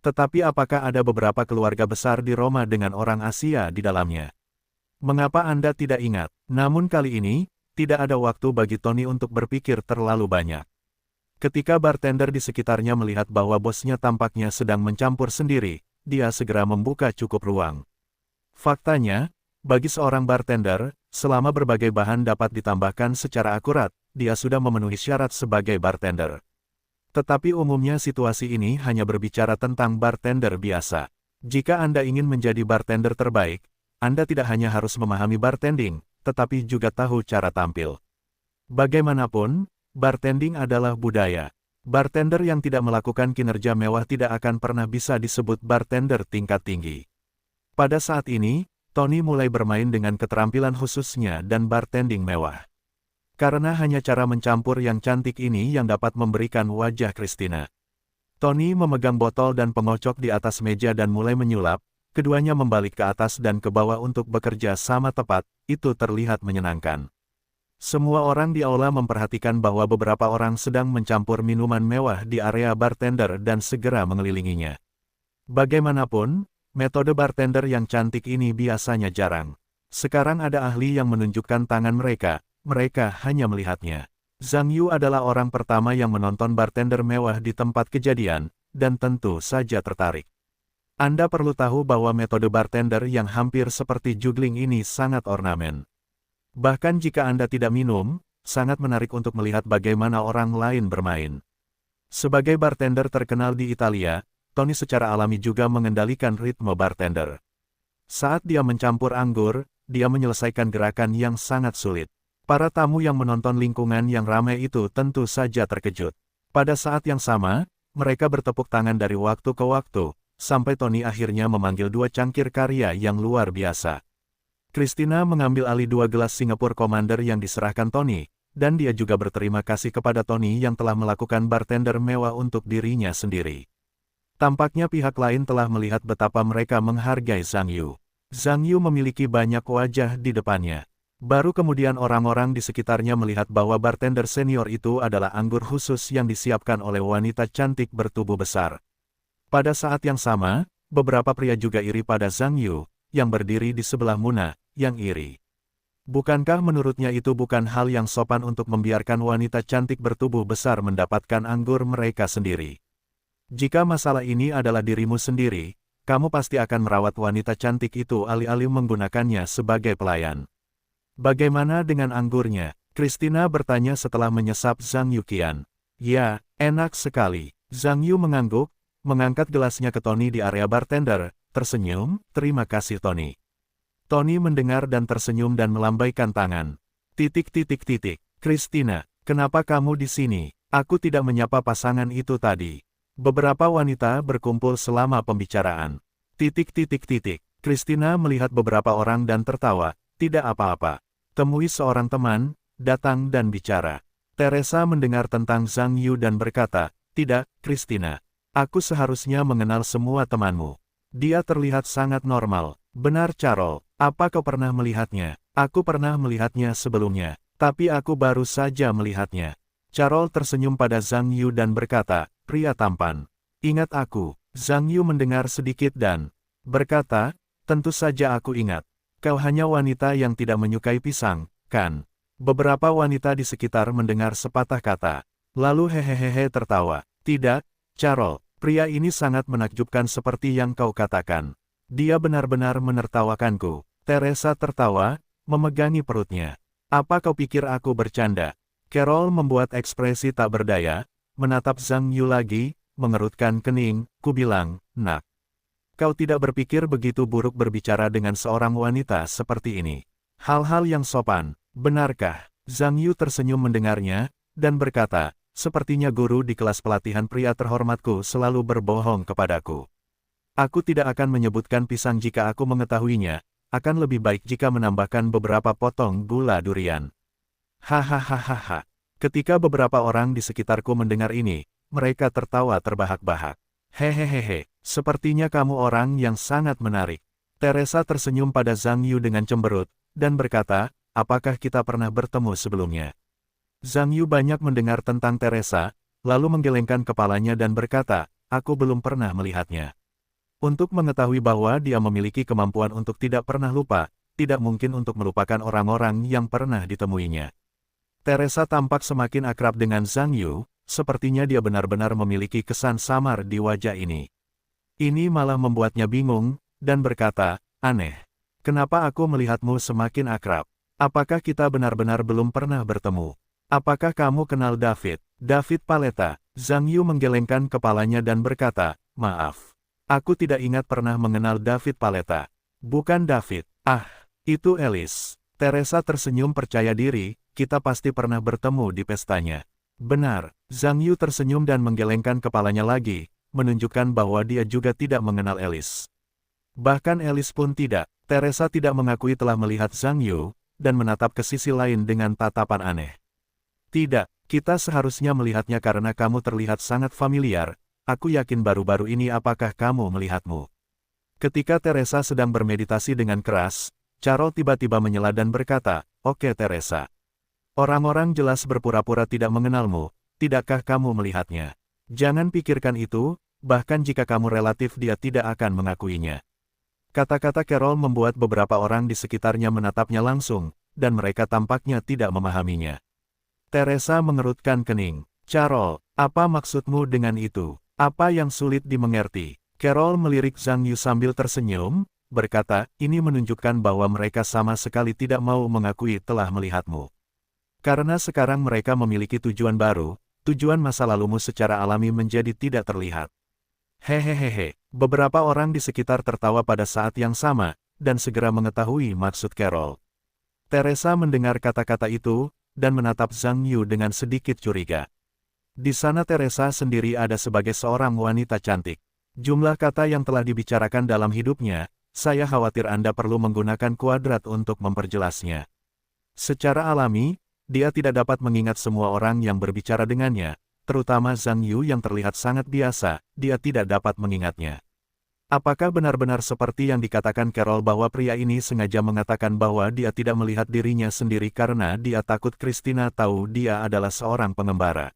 Tetapi apakah ada beberapa keluarga besar di Roma dengan orang Asia di dalamnya? Mengapa Anda tidak ingat? Namun kali ini, tidak ada waktu bagi Tony untuk berpikir terlalu banyak. Ketika bartender di sekitarnya melihat bahwa bosnya tampaknya sedang mencampur sendiri, dia segera membuka cukup ruang. Faktanya, bagi seorang bartender, selama berbagai bahan dapat ditambahkan secara akurat, dia sudah memenuhi syarat sebagai bartender. Tetapi umumnya situasi ini hanya berbicara tentang bartender biasa. Jika Anda ingin menjadi bartender terbaik, Anda tidak hanya harus memahami bartending, tetapi juga tahu cara tampil. Bagaimanapun, bartending adalah budaya. Bartender yang tidak melakukan kinerja mewah tidak akan pernah bisa disebut bartender tingkat tinggi. Pada saat ini, Tony mulai bermain dengan keterampilan khususnya dan bartending mewah. Karena hanya cara mencampur yang cantik ini yang dapat memberikan wajah Christina. Tony memegang botol dan pengocok di atas meja dan mulai menyulap, keduanya membalik ke atas dan ke bawah untuk bekerja sama tepat, itu terlihat menyenangkan. Semua orang di aula memperhatikan bahwa beberapa orang sedang mencampur minuman mewah di area bartender dan segera mengelilinginya. Bagaimanapun, metode bartender yang cantik ini biasanya jarang. Sekarang ada ahli yang menunjukkan tangan mereka hanya melihatnya. Zhang Yu adalah orang pertama yang menonton bartender mewah di tempat kejadian, dan tentu saja tertarik. Anda perlu tahu bahwa metode bartender yang hampir seperti juggling ini sangat ornamen. Bahkan jika Anda tidak minum, sangat menarik untuk melihat bagaimana orang lain bermain. Sebagai bartender terkenal di Italia, Tony secara alami juga mengendalikan ritme bartender. Saat dia mencampur anggur, dia menyelesaikan gerakan yang sangat sulit. Para tamu yang menonton lingkungan yang ramai itu tentu saja terkejut. Pada saat yang sama, mereka bertepuk tangan dari waktu ke waktu, sampai Tony akhirnya memanggil 2 cangkir karya yang luar biasa. Christina mengambil alih 2 gelas Singapore Commander yang diserahkan Tony, dan dia juga berterima kasih kepada Tony yang telah melakukan bartender mewah untuk dirinya sendiri. Tampaknya pihak lain telah melihat betapa mereka menghargai Zhang Yu. Zhang Yu memiliki banyak wajah di depannya. Baru kemudian orang-orang di sekitarnya melihat bahwa bartender senior itu adalah anggur khusus yang disiapkan oleh wanita cantik bertubuh besar. Pada saat yang sama, beberapa pria juga iri pada Zhang Yu, yang berdiri di sebelah Muna, yang iri. Bukankah menurutnya itu bukan hal yang sopan untuk membiarkan wanita cantik bertubuh besar mendapatkan anggur mereka sendiri? Jika masalah ini adalah dirimu sendiri, kamu pasti akan merawat wanita cantik itu alih-alih menggunakannya sebagai pelayan. Bagaimana dengan anggurnya? Christina bertanya setelah menyesap Zhang Yu kian. Ya, enak sekali. Zhang Yu mengangguk, mengangkat gelasnya ke Tony di area bartender, tersenyum, terima kasih Tony. Tony mendengar dan tersenyum dan melambaikan tangan. Christina, kenapa kamu di sini? Aku tidak menyapa pasangan itu tadi. Beberapa wanita berkumpul selama pembicaraan. Christina melihat beberapa orang dan tertawa, tidak apa-apa. Temui seorang teman, datang dan bicara. Teresa mendengar tentang Zhang Yu dan berkata, tidak, Christina. Aku seharusnya mengenal semua temanmu. Dia terlihat sangat normal. Benar Carol, apa kau pernah melihatnya? Aku pernah melihatnya sebelumnya, tapi aku baru saja melihatnya. Carol tersenyum pada Zhang Yu dan berkata, pria tampan. Ingat aku. Zhang Yu mendengar sedikit dan berkata, tentu saja aku ingat. Kau hanya wanita yang tidak menyukai pisang, kan? Beberapa wanita di sekitar mendengar sepatah kata. Lalu hehehe tertawa. Tidak, Carol, pria ini sangat menakjubkan seperti yang kau katakan. Dia benar-benar menertawakanku. Teresa tertawa, memegangi perutnya. Apa kau pikir aku bercanda? Carol membuat ekspresi tak berdaya, menatap Zhang Yu lagi, mengerutkan kening, ku bilang, nak. Kau tidak berpikir begitu buruk berbicara dengan seorang wanita seperti ini. Hal-hal yang sopan, benarkah? Zhang Yu tersenyum mendengarnya, dan berkata, sepertinya guru di kelas pelatihan pria terhormatku selalu berbohong kepadaku. Aku tidak akan menyebutkan pisang jika aku mengetahuinya, akan lebih baik jika menambahkan beberapa potong gula durian. Hahaha. Ketika beberapa orang di sekitarku mendengar ini, mereka tertawa terbahak-bahak. Hehehehe, sepertinya kamu orang yang sangat menarik. Teresa tersenyum pada Zhang Yu dengan cemberut, dan berkata, apakah kita pernah bertemu sebelumnya? Zhang Yu banyak mendengar tentang Teresa, lalu menggelengkan kepalanya dan berkata, aku belum pernah melihatnya. Untuk mengetahui bahwa dia memiliki kemampuan untuk tidak pernah lupa, tidak mungkin untuk melupakan orang-orang yang pernah ditemuinya. Teresa tampak semakin akrab dengan Zhang Yu, sepertinya dia benar-benar memiliki kesan samar di wajah ini. Ini malah membuatnya bingung, dan berkata, aneh. Kenapa aku melihatmu semakin akrab? Apakah kita benar-benar belum pernah bertemu? Apakah kamu kenal David? David Paleta. Zhang Yu menggelengkan kepalanya dan berkata, maaf. Aku tidak ingat pernah mengenal David Paleta. Bukan David. Ah, itu Alice. Teresa tersenyum percaya diri, kita pasti pernah bertemu di pestanya. Benar, Zhang Yu tersenyum dan menggelengkan kepalanya lagi, menunjukkan bahwa dia juga tidak mengenal Alice. Bahkan Alice pun tidak. Teresa tidak mengakui telah melihat Zhang Yu, dan menatap ke sisi lain dengan tatapan aneh. Tidak, kita seharusnya melihatnya karena kamu terlihat sangat familiar. Aku yakin baru-baru ini apakah kamu melihatmu. Ketika Teresa sedang bermeditasi dengan keras, Carol tiba-tiba menyela dan berkata, oke Teresa. Orang-orang jelas berpura-pura tidak mengenalmu, tidakkah kamu melihatnya? Jangan pikirkan itu, bahkan jika kamu relatif dia tidak akan mengakuinya. Kata-kata Carol membuat beberapa orang di sekitarnya menatapnya langsung, dan mereka tampaknya tidak memahaminya. Teresa mengerutkan kening. Carol, apa maksudmu dengan itu? Apa yang sulit dimengerti? Carol melirik Zhang Yu sambil tersenyum, berkata, ini menunjukkan bahwa mereka sama sekali tidak mau mengakui telah melihatmu. Karena sekarang mereka memiliki tujuan baru, tujuan masa lalumu secara alami menjadi tidak terlihat. Hehehehe, beberapa orang di sekitar tertawa pada saat yang sama, dan segera mengetahui maksud Carol. Teresa mendengar kata-kata itu, dan menatap Zhang Yu dengan sedikit curiga. Di sana Teresa sendiri ada sebagai seorang wanita cantik. Jumlah kata yang telah dibicarakan dalam hidupnya, saya khawatir Anda perlu menggunakan kuadrat untuk memperjelasnya. Secara alami, dia tidak dapat mengingat semua orang yang berbicara dengannya, terutama Zhang Yu yang terlihat sangat biasa, dia tidak dapat mengingatnya. Apakah benar-benar seperti yang dikatakan Carol bahwa pria ini sengaja mengatakan bahwa dia tidak melihat dirinya sendiri karena dia takut Christina tahu dia adalah seorang pengembara?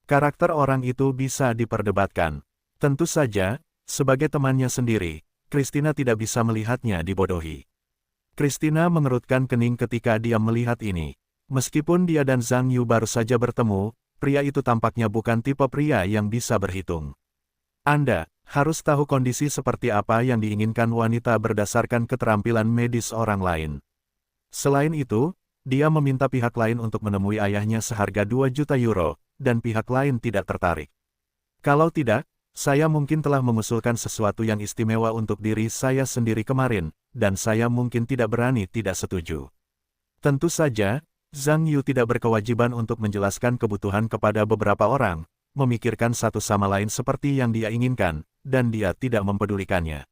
Karakter orang itu bisa diperdebatkan. Tentu saja, sebagai temannya sendiri, Christina tidak bisa melihatnya dibodohi. Christina mengerutkan kening ketika dia melihat ini. Meskipun dia dan Zhang Yu baru saja bertemu, pria itu tampaknya bukan tipe pria yang bisa berhitung. Anda harus tahu kondisi seperti apa yang diinginkan wanita berdasarkan keterampilan medis orang lain. Selain itu, dia meminta pihak lain untuk menemui ayahnya seharga 2 juta euro, dan pihak lain tidak tertarik. Kalau tidak, saya mungkin telah mengusulkan sesuatu yang istimewa untuk diri saya sendiri kemarin, dan saya mungkin tidak berani tidak setuju. Tentu saja, Zhang Yu tidak berkewajiban untuk menjelaskan kebutuhan kepada beberapa orang, memikirkan satu sama lain seperti yang dia inginkan, dan dia tidak mempedulikannya.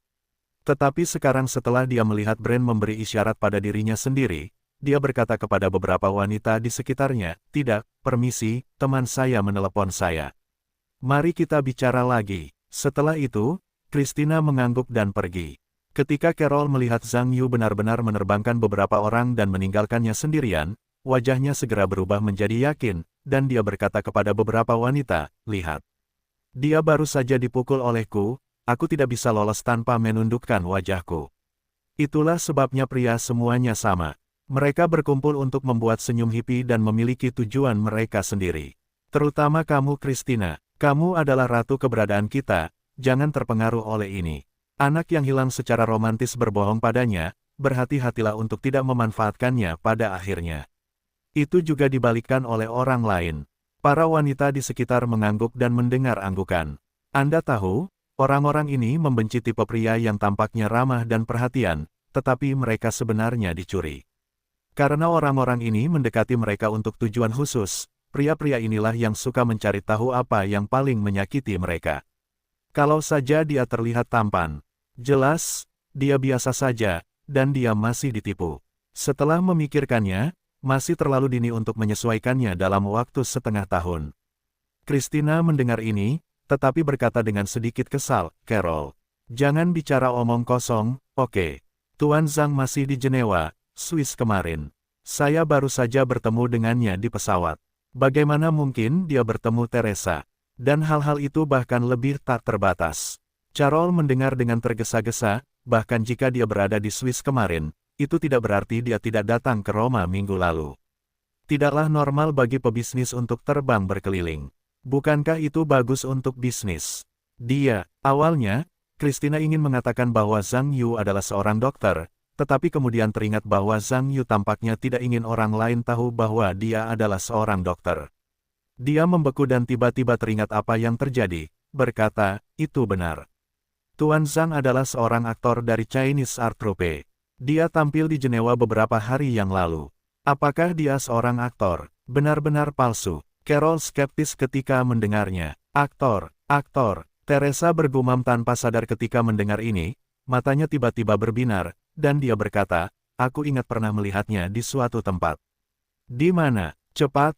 Tetapi sekarang setelah dia melihat Brand memberi isyarat pada dirinya sendiri, dia berkata kepada beberapa wanita di sekitarnya, tidak, permisi, teman saya menelepon saya. Mari kita bicara lagi. Setelah itu, Christina mengangguk dan pergi. Ketika Carol melihat Zhang Yu benar-benar menerbangkan beberapa orang dan meninggalkannya sendirian, wajahnya segera berubah menjadi yakin, dan dia berkata kepada beberapa wanita, lihat. Dia baru saja dipukul olehku, aku tidak bisa lolos tanpa menundukkan wajahku. Itulah sebabnya pria semuanya sama. Mereka berkumpul untuk membuat senyum hippie dan memiliki tujuan mereka sendiri. Terutama kamu Christina, kamu adalah ratu keberadaan kita, jangan terpengaruh oleh ini. Anak yang hilang secara romantis berbohong padanya, berhati-hatilah untuk tidak memanfaatkannya pada akhirnya. Itu juga dibalikkan oleh orang lain. Para wanita di sekitar mengangguk dan mendengar anggukan. Anda tahu, orang-orang ini membenci tipe pria yang tampaknya ramah dan perhatian, tetapi mereka sebenarnya dicuri. Karena orang-orang ini mendekati mereka untuk tujuan khusus, pria-pria inilah yang suka mencari tahu apa yang paling menyakiti mereka. Kalau saja dia terlihat tampan, jelas, dia biasa saja, dan dia masih ditipu. Setelah memikirkannya, masih terlalu dini untuk menyesuaikannya dalam waktu setengah tahun. Christina mendengar ini, tetapi berkata dengan sedikit kesal, Carol, jangan bicara omong kosong, oke. Tuan Zhang masih di Jenewa, Swiss kemarin. Saya baru saja bertemu dengannya di pesawat. Bagaimana mungkin dia bertemu Teresa? Dan hal-hal itu bahkan lebih tak terbatas. Carol mendengar dengan tergesa-gesa, bahkan jika dia berada di Swiss kemarin, itu tidak berarti dia tidak datang ke Roma minggu lalu. Tidaklah normal bagi pebisnis untuk terbang berkeliling. Bukankah itu bagus untuk bisnis? Awalnya, Christina ingin mengatakan bahwa Zhang Yu adalah seorang dokter, tetapi kemudian teringat bahwa Zhang Yu tampaknya tidak ingin orang lain tahu bahwa dia adalah seorang dokter. Dia membeku dan tiba-tiba teringat apa yang terjadi, berkata, itu benar. Tuan Zhang adalah seorang aktor dari Chinese Art Troupe. Dia tampil di Jenewa beberapa hari yang lalu. Apakah dia seorang aktor? Benar-benar palsu. Carol skeptis ketika mendengarnya. Aktor. Teresa bergumam tanpa sadar ketika mendengar ini, matanya tiba-tiba berbinar, dan dia berkata, aku ingat pernah melihatnya di suatu tempat. Di mana? Cepat,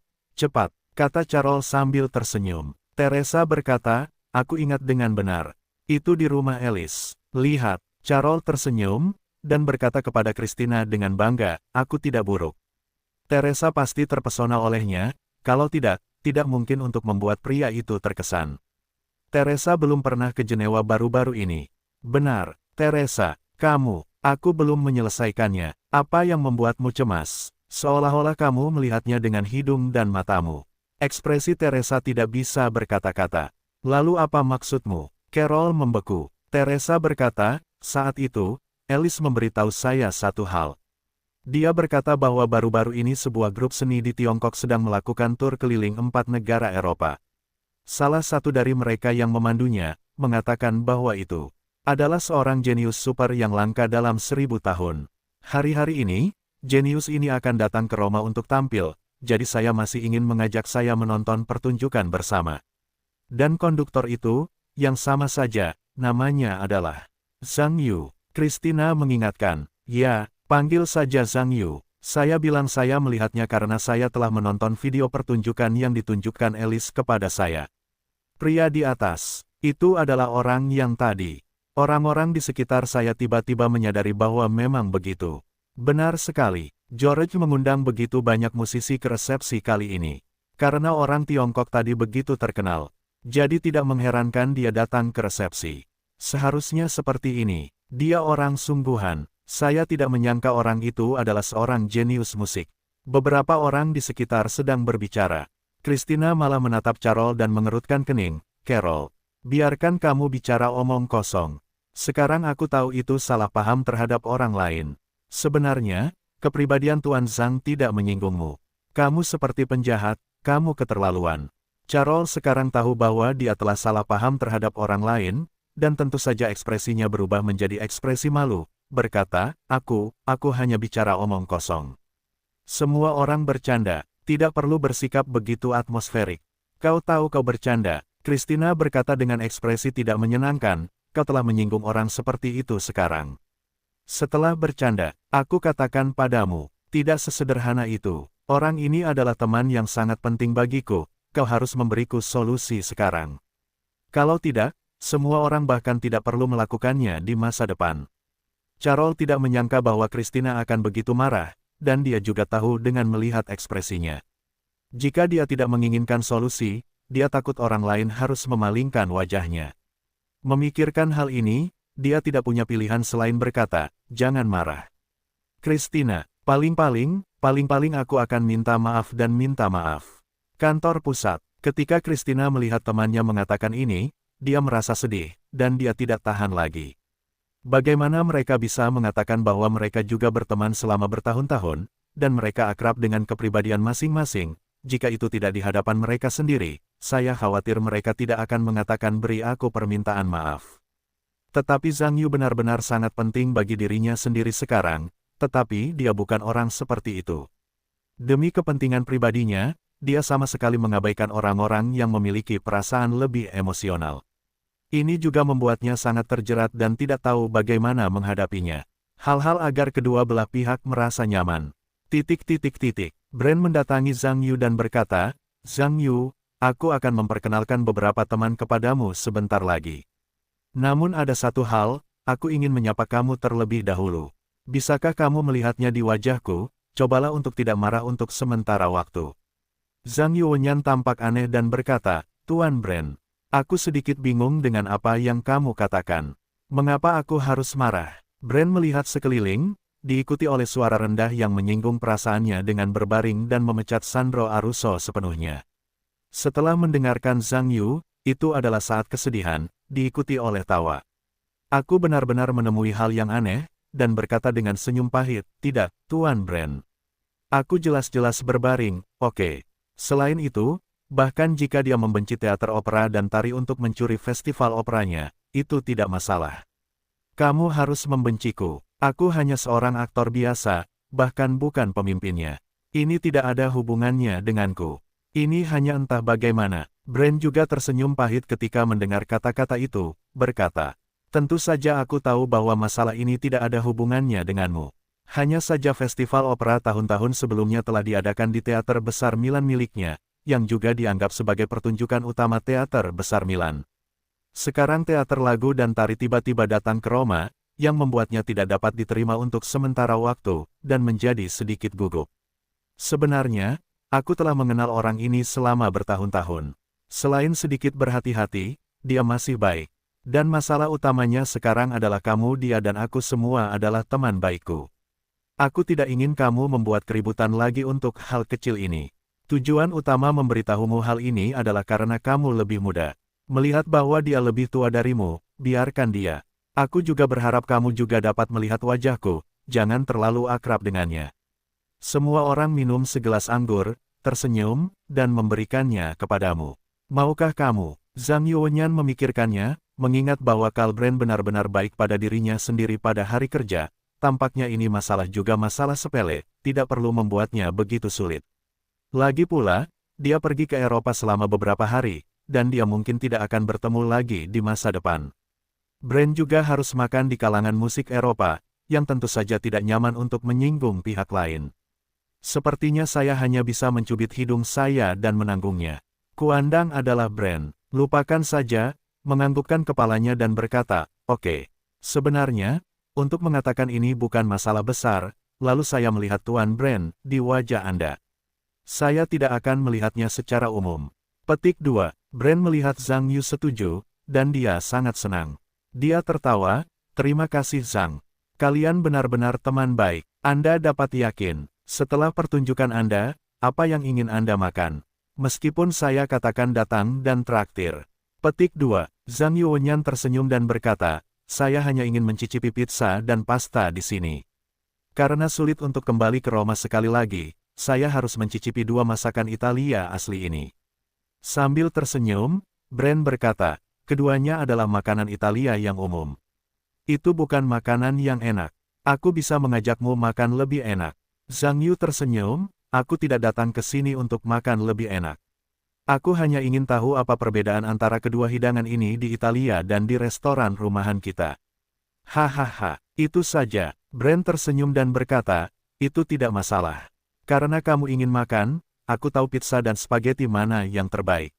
kata Carol sambil tersenyum. Teresa berkata, aku ingat dengan benar. Itu di rumah Alice. Lihat, Carol tersenyum, dan berkata kepada Christina dengan bangga, aku tidak buruk. Teresa pasti terpesona olehnya, kalau tidak mungkin untuk membuat pria itu terkesan. Teresa belum pernah ke Jenewa baru-baru ini. Benar, Teresa, aku belum menyelesaikannya. Apa yang membuatmu cemas? Seolah-olah kamu melihatnya dengan hidung dan matamu. Ekspresi Teresa tidak bisa berkata-kata. Lalu apa maksudmu? Carol membeku. Teresa berkata, saat itu, Alice memberitahu saya satu hal. Dia berkata bahwa baru-baru ini sebuah grup seni di Tiongkok sedang melakukan tur keliling 4 negara Eropa. Salah satu dari mereka yang memandunya, mengatakan bahwa itu adalah seorang jenius super yang langka dalam 1000 tahun. Hari-hari ini, jenius ini akan datang ke Roma untuk tampil, jadi saya masih ingin mengajak saya menonton pertunjukan bersama. Dan konduktor itu, yang sama saja, namanya adalah Zhang Yu. Christina mengingatkan, ya, panggil saja Zhang Yu. Saya bilang saya melihatnya karena saya telah menonton video pertunjukan yang ditunjukkan Alice kepada saya. Pria di atas, itu adalah orang yang tadi. Orang-orang di sekitar saya tiba-tiba menyadari bahwa memang begitu. Benar sekali, George mengundang begitu banyak musisi ke resepsi kali ini. Karena orang Tiongkok tadi begitu terkenal, jadi tidak mengherankan dia datang ke resepsi. Seharusnya seperti ini. Dia orang sungguhan. Saya tidak menyangka orang itu adalah seorang jenius musik. Beberapa orang di sekitar sedang berbicara. Christina malah menatap Carol dan mengerutkan kening. Carol, biarkan kamu bicara omong kosong. Sekarang aku tahu itu salah paham terhadap orang lain. Sebenarnya, kepribadian Tuan Zhang tidak menyinggungmu. Kamu seperti penjahat, kamu keterlaluan. Carol sekarang tahu bahwa dia telah salah paham terhadap orang lain, dan tentu saja ekspresinya berubah menjadi ekspresi malu, berkata, aku hanya bicara omong kosong. Semua orang bercanda, tidak perlu bersikap begitu atmosferik. Kau tahu kau bercanda, Christina berkata dengan ekspresi tidak menyenangkan, kau telah menyinggung orang seperti itu sekarang. Setelah bercanda, aku katakan padamu, tidak sesederhana itu. Orang ini adalah teman yang sangat penting bagiku, kau harus memberiku solusi sekarang. Kalau tidak, semua orang bahkan tidak perlu melakukannya di masa depan. Carol tidak menyangka bahwa Christina akan begitu marah, dan dia juga tahu dengan melihat ekspresinya. Jika dia tidak menginginkan solusi, dia takut orang lain harus memalingkan wajahnya. Memikirkan hal ini, dia tidak punya pilihan selain berkata, jangan marah. Christina, paling-paling aku akan minta maaf dan minta maaf. Kantor pusat, ketika Christina melihat temannya mengatakan ini, dia merasa sedih, dan dia tidak tahan lagi. Bagaimana mereka bisa mengatakan bahwa mereka juga berteman selama bertahun-tahun, dan mereka akrab dengan kepribadian masing-masing. Jika itu tidak di hadapan mereka sendiri, saya khawatir mereka tidak akan mengatakan beri aku permintaan maaf. Tetapi Zhang Yu benar-benar sangat penting bagi dirinya sendiri sekarang, tetapi dia bukan orang seperti itu. Demi kepentingan pribadinya, dia sama sekali mengabaikan orang-orang yang memiliki perasaan lebih emosional. Ini juga membuatnya sangat terjerat dan tidak tahu bagaimana menghadapinya. Hal-hal agar kedua belah pihak merasa nyaman. Brand mendatangi Zhang Yu dan berkata, Zhang Yu, aku akan memperkenalkan beberapa teman kepadamu sebentar lagi. Namun ada satu hal, aku ingin menyapa kamu terlebih dahulu. Bisakah kamu melihatnya di wajahku? Cobalah untuk tidak marah untuk sementara waktu. Zhang Yuanyan tampak aneh dan berkata, Tuan Brand, aku sedikit bingung dengan apa yang kamu katakan. Mengapa aku harus marah? Brand melihat sekeliling, diikuti oleh suara rendah yang menyinggung perasaannya dengan berbaring dan memecat Sandro Aruso sepenuhnya. Setelah mendengarkan Zhang Yu, itu adalah saat kesedihan, diikuti oleh tawa. Aku benar-benar menemui hal yang aneh, dan berkata dengan senyum pahit, tidak, Tuan Brand. Aku jelas-jelas berbaring, oke. Selain itu, bahkan jika dia membenci teater opera dan tari untuk mencuri festival operanya, itu tidak masalah. Kamu harus membenciku. Aku hanya seorang aktor biasa, bahkan bukan pemimpinnya. Ini tidak ada hubungannya denganku. Ini hanya entah bagaimana. Brand juga tersenyum pahit ketika mendengar kata-kata itu, berkata, tentu saja aku tahu bahwa masalah ini tidak ada hubungannya denganmu. Hanya saja festival opera tahun-tahun sebelumnya telah diadakan di teater besar Milan miliknya, yang juga dianggap sebagai pertunjukan utama teater besar Milan. Sekarang teater lagu dan tari tiba-tiba datang ke Roma, yang membuatnya tidak dapat diterima untuk sementara waktu, dan menjadi sedikit gugup. Sebenarnya, aku telah mengenal orang ini selama bertahun-tahun. Selain sedikit berhati-hati, dia masih baik. Dan masalah utamanya sekarang adalah kamu, dia dan aku semua adalah teman baikku. Aku tidak ingin kamu membuat keributan lagi untuk hal kecil ini. Tujuan utama memberitahumu hal ini adalah karena kamu lebih muda. Melihat bahwa dia lebih tua darimu, biarkan dia. Aku juga berharap kamu juga dapat melihat wajahku, jangan terlalu akrab dengannya. Semua orang minum segelas anggur, tersenyum, dan memberikannya kepadamu. Maukah kamu? Zhang Yuanyan memikirkannya, mengingat bahwa Karl Brand benar-benar baik pada dirinya sendiri pada hari kerja, tampaknya ini masalah juga masalah sepele, tidak perlu membuatnya begitu sulit. Lagi pula, dia pergi ke Eropa selama beberapa hari, dan dia mungkin tidak akan bertemu lagi di masa depan. Brand juga harus makan di kalangan musik Eropa, yang tentu saja tidak nyaman untuk menyinggung pihak lain. Sepertinya saya hanya bisa mencubit hidung saya dan menanggungnya. Kuandang adalah Brand. Lupakan saja, menganggukkan kepalanya dan berkata, oke. Sebenarnya, untuk mengatakan ini bukan masalah besar, lalu saya melihat Tuan Brand di wajah Anda. Saya tidak akan melihatnya secara umum. Petik 2. Brand melihat Zhang Yu setuju, dan dia sangat senang. Dia tertawa, terima kasih Zhang. Kalian benar-benar teman baik. Anda dapat yakin, setelah pertunjukan Anda, apa yang ingin Anda makan? Meskipun saya katakan datang dan traktir. Petik 2. Zhang Yuanyan tersenyum dan berkata, saya hanya ingin mencicipi pizza dan pasta di sini. Karena sulit untuk kembali ke Roma sekali lagi, saya harus mencicipi dua masakan Italia asli ini. Sambil tersenyum, Brand berkata, keduanya adalah makanan Italia yang umum. Itu bukan makanan yang enak. Aku bisa mengajakmu makan lebih enak. Zhang Yu tersenyum, aku tidak datang ke sini untuk makan lebih enak. Aku hanya ingin tahu apa perbedaan antara kedua hidangan ini di Italia dan di restoran rumahan kita. Hahaha, itu saja. Brand tersenyum dan berkata, itu tidak masalah. Karena kamu ingin makan, aku tahu pizza dan spaghetti mana yang terbaik.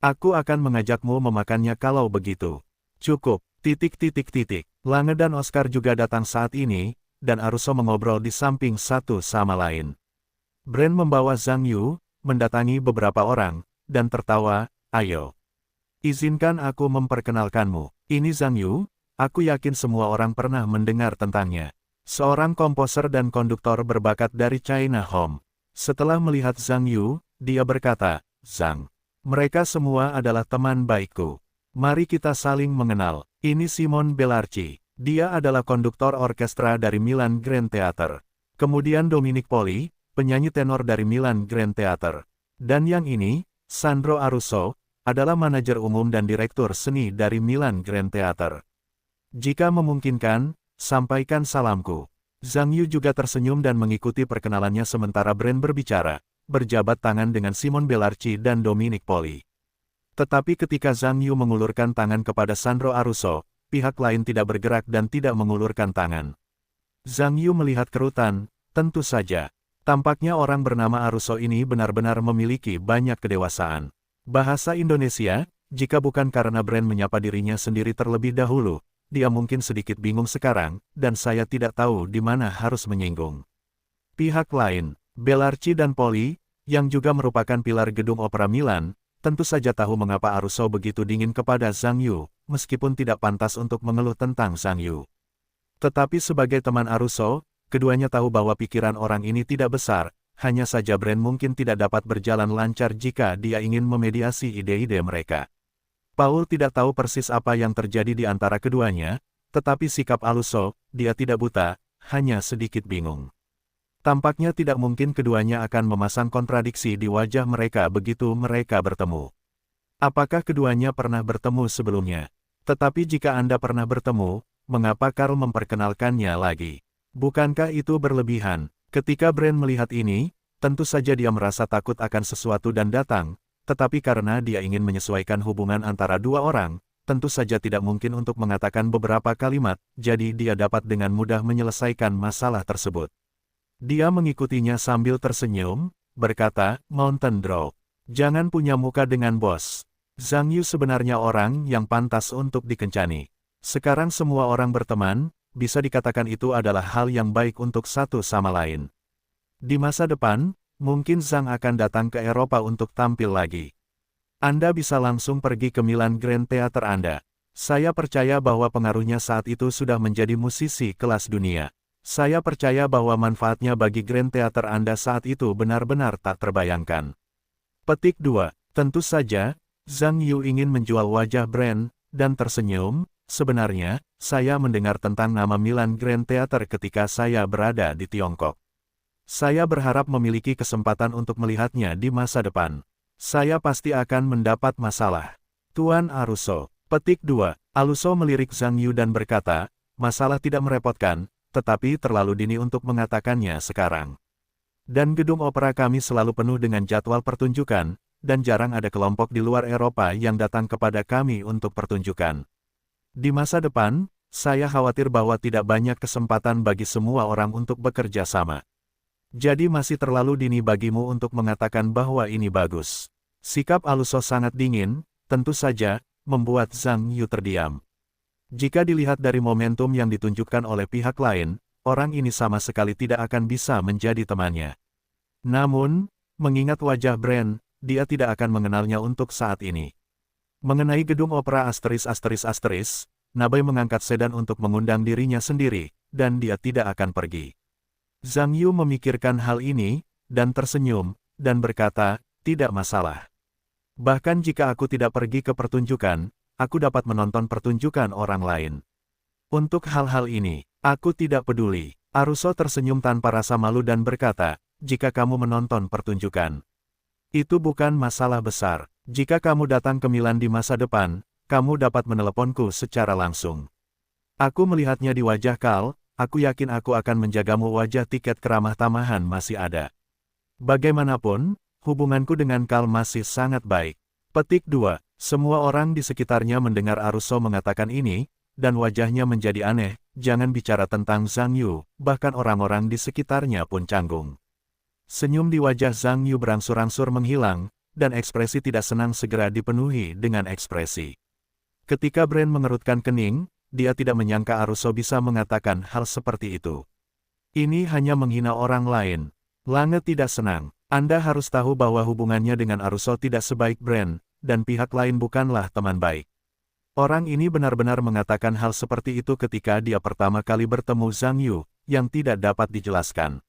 Aku akan mengajakmu memakannya kalau begitu. Cukup, Lange dan Oscar juga datang saat ini, dan Aruso mengobrol di samping satu sama lain. Brand membawa Zhang Yu, mendatangi beberapa orang, dan tertawa, ayo. Izinkan aku memperkenalkanmu. Ini Zhang Yu, aku yakin semua orang pernah mendengar tentangnya. Seorang komposer dan konduktor berbakat dari China Home. Setelah melihat Zhang Yu, dia berkata, Zhang. Mereka semua adalah teman baikku. Mari kita saling mengenal. Ini Simon Bellarci. Dia adalah konduktor orkestra dari Milan Grand Theatre. Kemudian Dominic Poli, penyanyi tenor dari Milan Grand Theatre. Dan yang ini, Sandro Arusso, adalah manajer umum dan direktur seni dari Milan Grand Theatre. Jika memungkinkan, sampaikan salamku. Zhang Yu juga tersenyum dan mengikuti perkenalannya sementara Brand berbicara, berjabat tangan dengan Simon Bellarci dan Dominic Poli. Tetapi ketika Zhang Yu mengulurkan tangan kepada Sandro Arusso, pihak lain tidak bergerak dan tidak mengulurkan tangan. Zhang Yu melihat kerutan, tentu saja. Tampaknya orang bernama Arusso ini benar-benar memiliki banyak kedewasaan. Bahasa Indonesia, jika bukan karena Brand menyapa dirinya sendiri terlebih dahulu, dia mungkin sedikit bingung sekarang, dan saya tidak tahu di mana harus menyinggung. Pihak lain, Bellarci dan Poli, yang juga merupakan pilar gedung opera Milan, tentu saja tahu mengapa Arusso begitu dingin kepada Zhang Yu, meskipun tidak pantas untuk mengeluh tentang Zhang Yu. Tetapi sebagai teman Arusso, keduanya tahu bahwa pikiran orang ini tidak besar, hanya saja Brand mungkin tidak dapat berjalan lancar jika dia ingin memediasi ide-ide mereka. Paul tidak tahu persis apa yang terjadi di antara keduanya, tetapi sikap Arusso, dia tidak buta, hanya sedikit bingung. Tampaknya tidak mungkin keduanya akan memasang kontradiksi di wajah mereka begitu mereka bertemu. Apakah keduanya pernah bertemu sebelumnya? Tetapi jika Anda pernah bertemu, mengapa Karl memperkenalkannya lagi? Bukankah itu berlebihan? Ketika Brand melihat ini, tentu saja dia merasa takut akan sesuatu dan datang, tetapi karena dia ingin menyesuaikan hubungan antara dua orang, tentu saja tidak mungkin untuk mengatakan beberapa kalimat, jadi dia dapat dengan mudah menyelesaikan masalah tersebut. Dia mengikutinya sambil tersenyum, berkata, Mountain Draw. Jangan punya muka dengan bos. Zhang Yu sebenarnya orang yang pantas untuk dikencani. Sekarang semua orang berteman, bisa dikatakan itu adalah hal yang baik untuk satu sama lain. Di masa depan, mungkin Zhang akan datang ke Eropa untuk tampil lagi. Anda bisa langsung pergi ke Milan Grand Theatre Anda. Saya percaya bahwa pengaruhnya saat itu sudah menjadi musisi kelas dunia. Saya percaya bahwa manfaatnya bagi Grand Theatre Anda saat itu benar-benar tak terbayangkan. Petik 2. Tentu saja, Zhang Yu ingin menjual wajah Brand, dan tersenyum. Sebenarnya, saya mendengar tentang nama Milan Grand Theatre ketika saya berada di Tiongkok. Saya berharap memiliki kesempatan untuk melihatnya di masa depan. Saya pasti akan mendapat masalah. Tuan Arusso. Petik 2. Arusso melirik Zhang Yu dan berkata, masalah tidak merepotkan, tetapi terlalu dini untuk mengatakannya sekarang. Dan gedung opera kami selalu penuh dengan jadwal pertunjukan, dan jarang ada kelompok di luar Eropa yang datang kepada kami untuk pertunjukan. Di masa depan, saya khawatir bahwa tidak banyak kesempatan bagi semua orang untuk bekerja sama. Jadi masih terlalu dini bagimu untuk mengatakan bahwa ini bagus. Sikap Arusso sangat dingin, tentu saja, membuat Zhang Yu terdiam. Jika dilihat dari momentum yang ditunjukkan oleh pihak lain, orang ini sama sekali tidak akan bisa menjadi temannya. Namun, mengingat wajah Brand, dia tidak akan mengenalnya untuk saat ini. Mengenai gedung opera ****, Nabai mengangkat sedan untuk mengundang dirinya sendiri, dan dia tidak akan pergi. Zhang Yu memikirkan hal ini, dan tersenyum, dan berkata, tidak masalah. Bahkan jika aku tidak pergi ke pertunjukan, aku dapat menonton pertunjukan orang lain. Untuk hal-hal ini, aku tidak peduli. Arusso tersenyum tanpa rasa malu dan berkata, jika kamu menonton pertunjukan, itu bukan masalah besar. Jika kamu datang ke Milan di masa depan, kamu dapat meneleponku secara langsung. Aku melihatnya di wajah Karl, aku yakin aku akan menjagamu. Wajah tiket keramah tamahan masih ada. Bagaimanapun, hubunganku dengan Karl masih sangat baik. Petik 2. Semua orang di sekitarnya mendengar Arusso mengatakan ini, dan wajahnya menjadi aneh. Jangan bicara tentang Zhang Yu, bahkan orang-orang di sekitarnya pun canggung. Senyum di wajah Zhang Yu berangsur-angsur menghilang, dan ekspresi tidak senang segera dipenuhi dengan ekspresi. Ketika Brand mengerutkan kening, dia tidak menyangka Arusso bisa mengatakan hal seperti itu. Ini hanya menghina orang lain. Lange tidak senang. Anda harus tahu bahwa hubungannya dengan Arusso tidak sebaik Brand, dan pihak lain bukanlah teman baik. Orang ini benar-benar mengatakan hal seperti itu ketika dia pertama kali bertemu Zhang Yu, yang tidak dapat dijelaskan.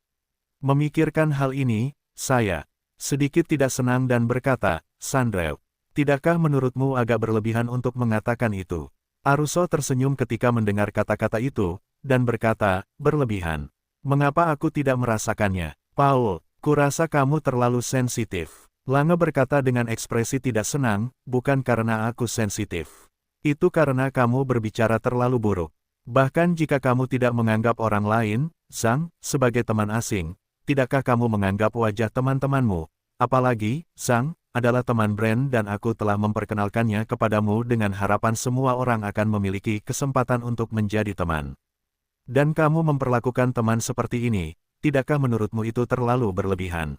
Memikirkan hal ini, saya sedikit tidak senang dan berkata, Sandro, tidakkah menurutmu agak berlebihan untuk mengatakan itu? Arusso tersenyum ketika mendengar kata-kata itu, dan berkata, berlebihan. Mengapa aku tidak merasakannya? Paul, kurasa kamu terlalu sensitif. Lange berkata dengan ekspresi tidak senang, bukan karena aku sensitif. Itu karena kamu berbicara terlalu buruk. Bahkan jika kamu tidak menganggap orang lain, Zhang, sebagai teman asing, tidakkah kamu menganggap wajah teman-temanmu? Apalagi, Zhang, adalah teman Brand dan aku telah memperkenalkannya kepadamu dengan harapan semua orang akan memiliki kesempatan untuk menjadi teman. Dan kamu memperlakukan teman seperti ini, tidakkah menurutmu itu terlalu berlebihan?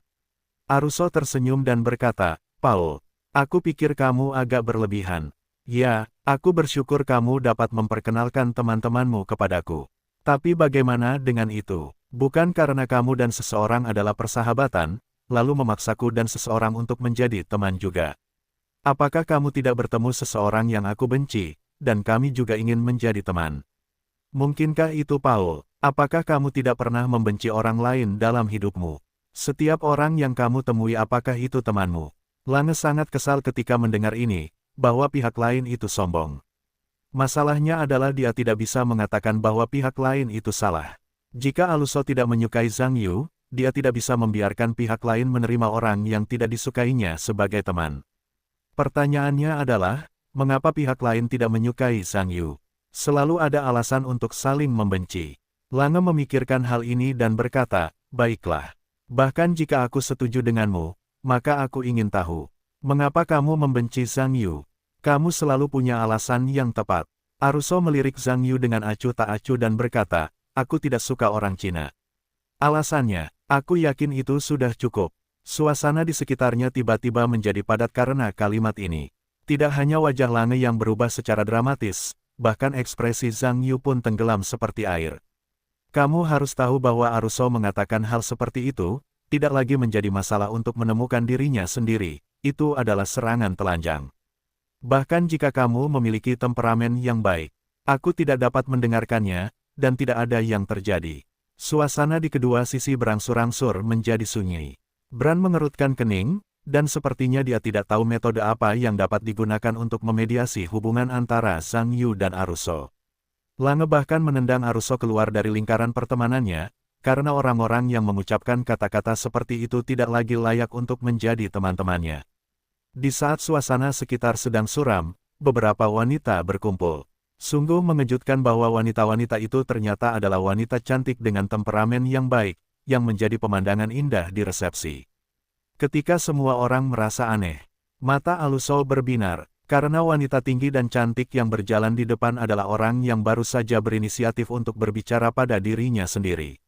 Aruso tersenyum dan berkata, Paul, aku pikir kamu agak berlebihan. Ya, aku bersyukur kamu dapat memperkenalkan teman-temanmu kepadaku. Tapi bagaimana dengan itu? Bukan karena kamu dan seseorang adalah persahabatan, lalu memaksaku dan seseorang untuk menjadi teman juga. Apakah kamu tidak bertemu seseorang yang aku benci, dan kami juga ingin menjadi teman? Mungkinkah itu Paul? Apakah kamu tidak pernah membenci orang lain dalam hidupmu? Setiap orang yang kamu temui apakah itu temanmu? Lange sangat kesal ketika mendengar ini, bahwa pihak lain itu sombong. Masalahnya adalah dia tidak bisa mengatakan bahwa pihak lain itu salah. Jika Aluso tidak menyukai Zhang Yu, dia tidak bisa membiarkan pihak lain menerima orang yang tidak disukainya sebagai teman. Pertanyaannya adalah, mengapa pihak lain tidak menyukai Zhang Yu? Selalu ada alasan untuk saling membenci. Lange memikirkan hal ini dan berkata, baiklah. Bahkan jika aku setuju denganmu, maka aku ingin tahu. Mengapa kamu membenci Zhang Yu? Kamu selalu punya alasan yang tepat. Aruso melirik Zhang Yu dengan acuh tak acuh dan berkata, aku tidak suka orang Cina. Alasannya, aku yakin itu sudah cukup. Suasana di sekitarnya tiba-tiba menjadi padat karena kalimat ini. Tidak hanya wajah Lange yang berubah secara dramatis, bahkan ekspresi Zhang Yu pun tenggelam seperti air. Kamu harus tahu bahwa Aruso mengatakan hal seperti itu, tidak lagi menjadi masalah untuk menemukan dirinya sendiri. Itu adalah serangan telanjang. Bahkan jika kamu memiliki temperamen yang baik, aku tidak dapat mendengarkannya, dan tidak ada yang terjadi. Suasana di kedua sisi berangsur-angsur menjadi sunyi. Bran mengerutkan kening, dan sepertinya dia tidak tahu metode apa yang dapat digunakan untuk memediasi hubungan antara Zhang Yu dan Aruso. Lange bahkan menendang Aruso keluar dari lingkaran pertemanannya, karena orang-orang yang mengucapkan kata-kata seperti itu tidak lagi layak untuk menjadi teman-temannya. Di saat suasana sekitar sedang suram, beberapa wanita berkumpul. Sungguh mengejutkan bahwa wanita-wanita itu ternyata adalah wanita cantik dengan temperamen yang baik, yang menjadi pemandangan indah di resepsi. Ketika semua orang merasa aneh, mata Aluso berbinar, karena wanita tinggi dan cantik yang berjalan di depan adalah orang yang baru saja berinisiatif untuk berbicara pada dirinya sendiri.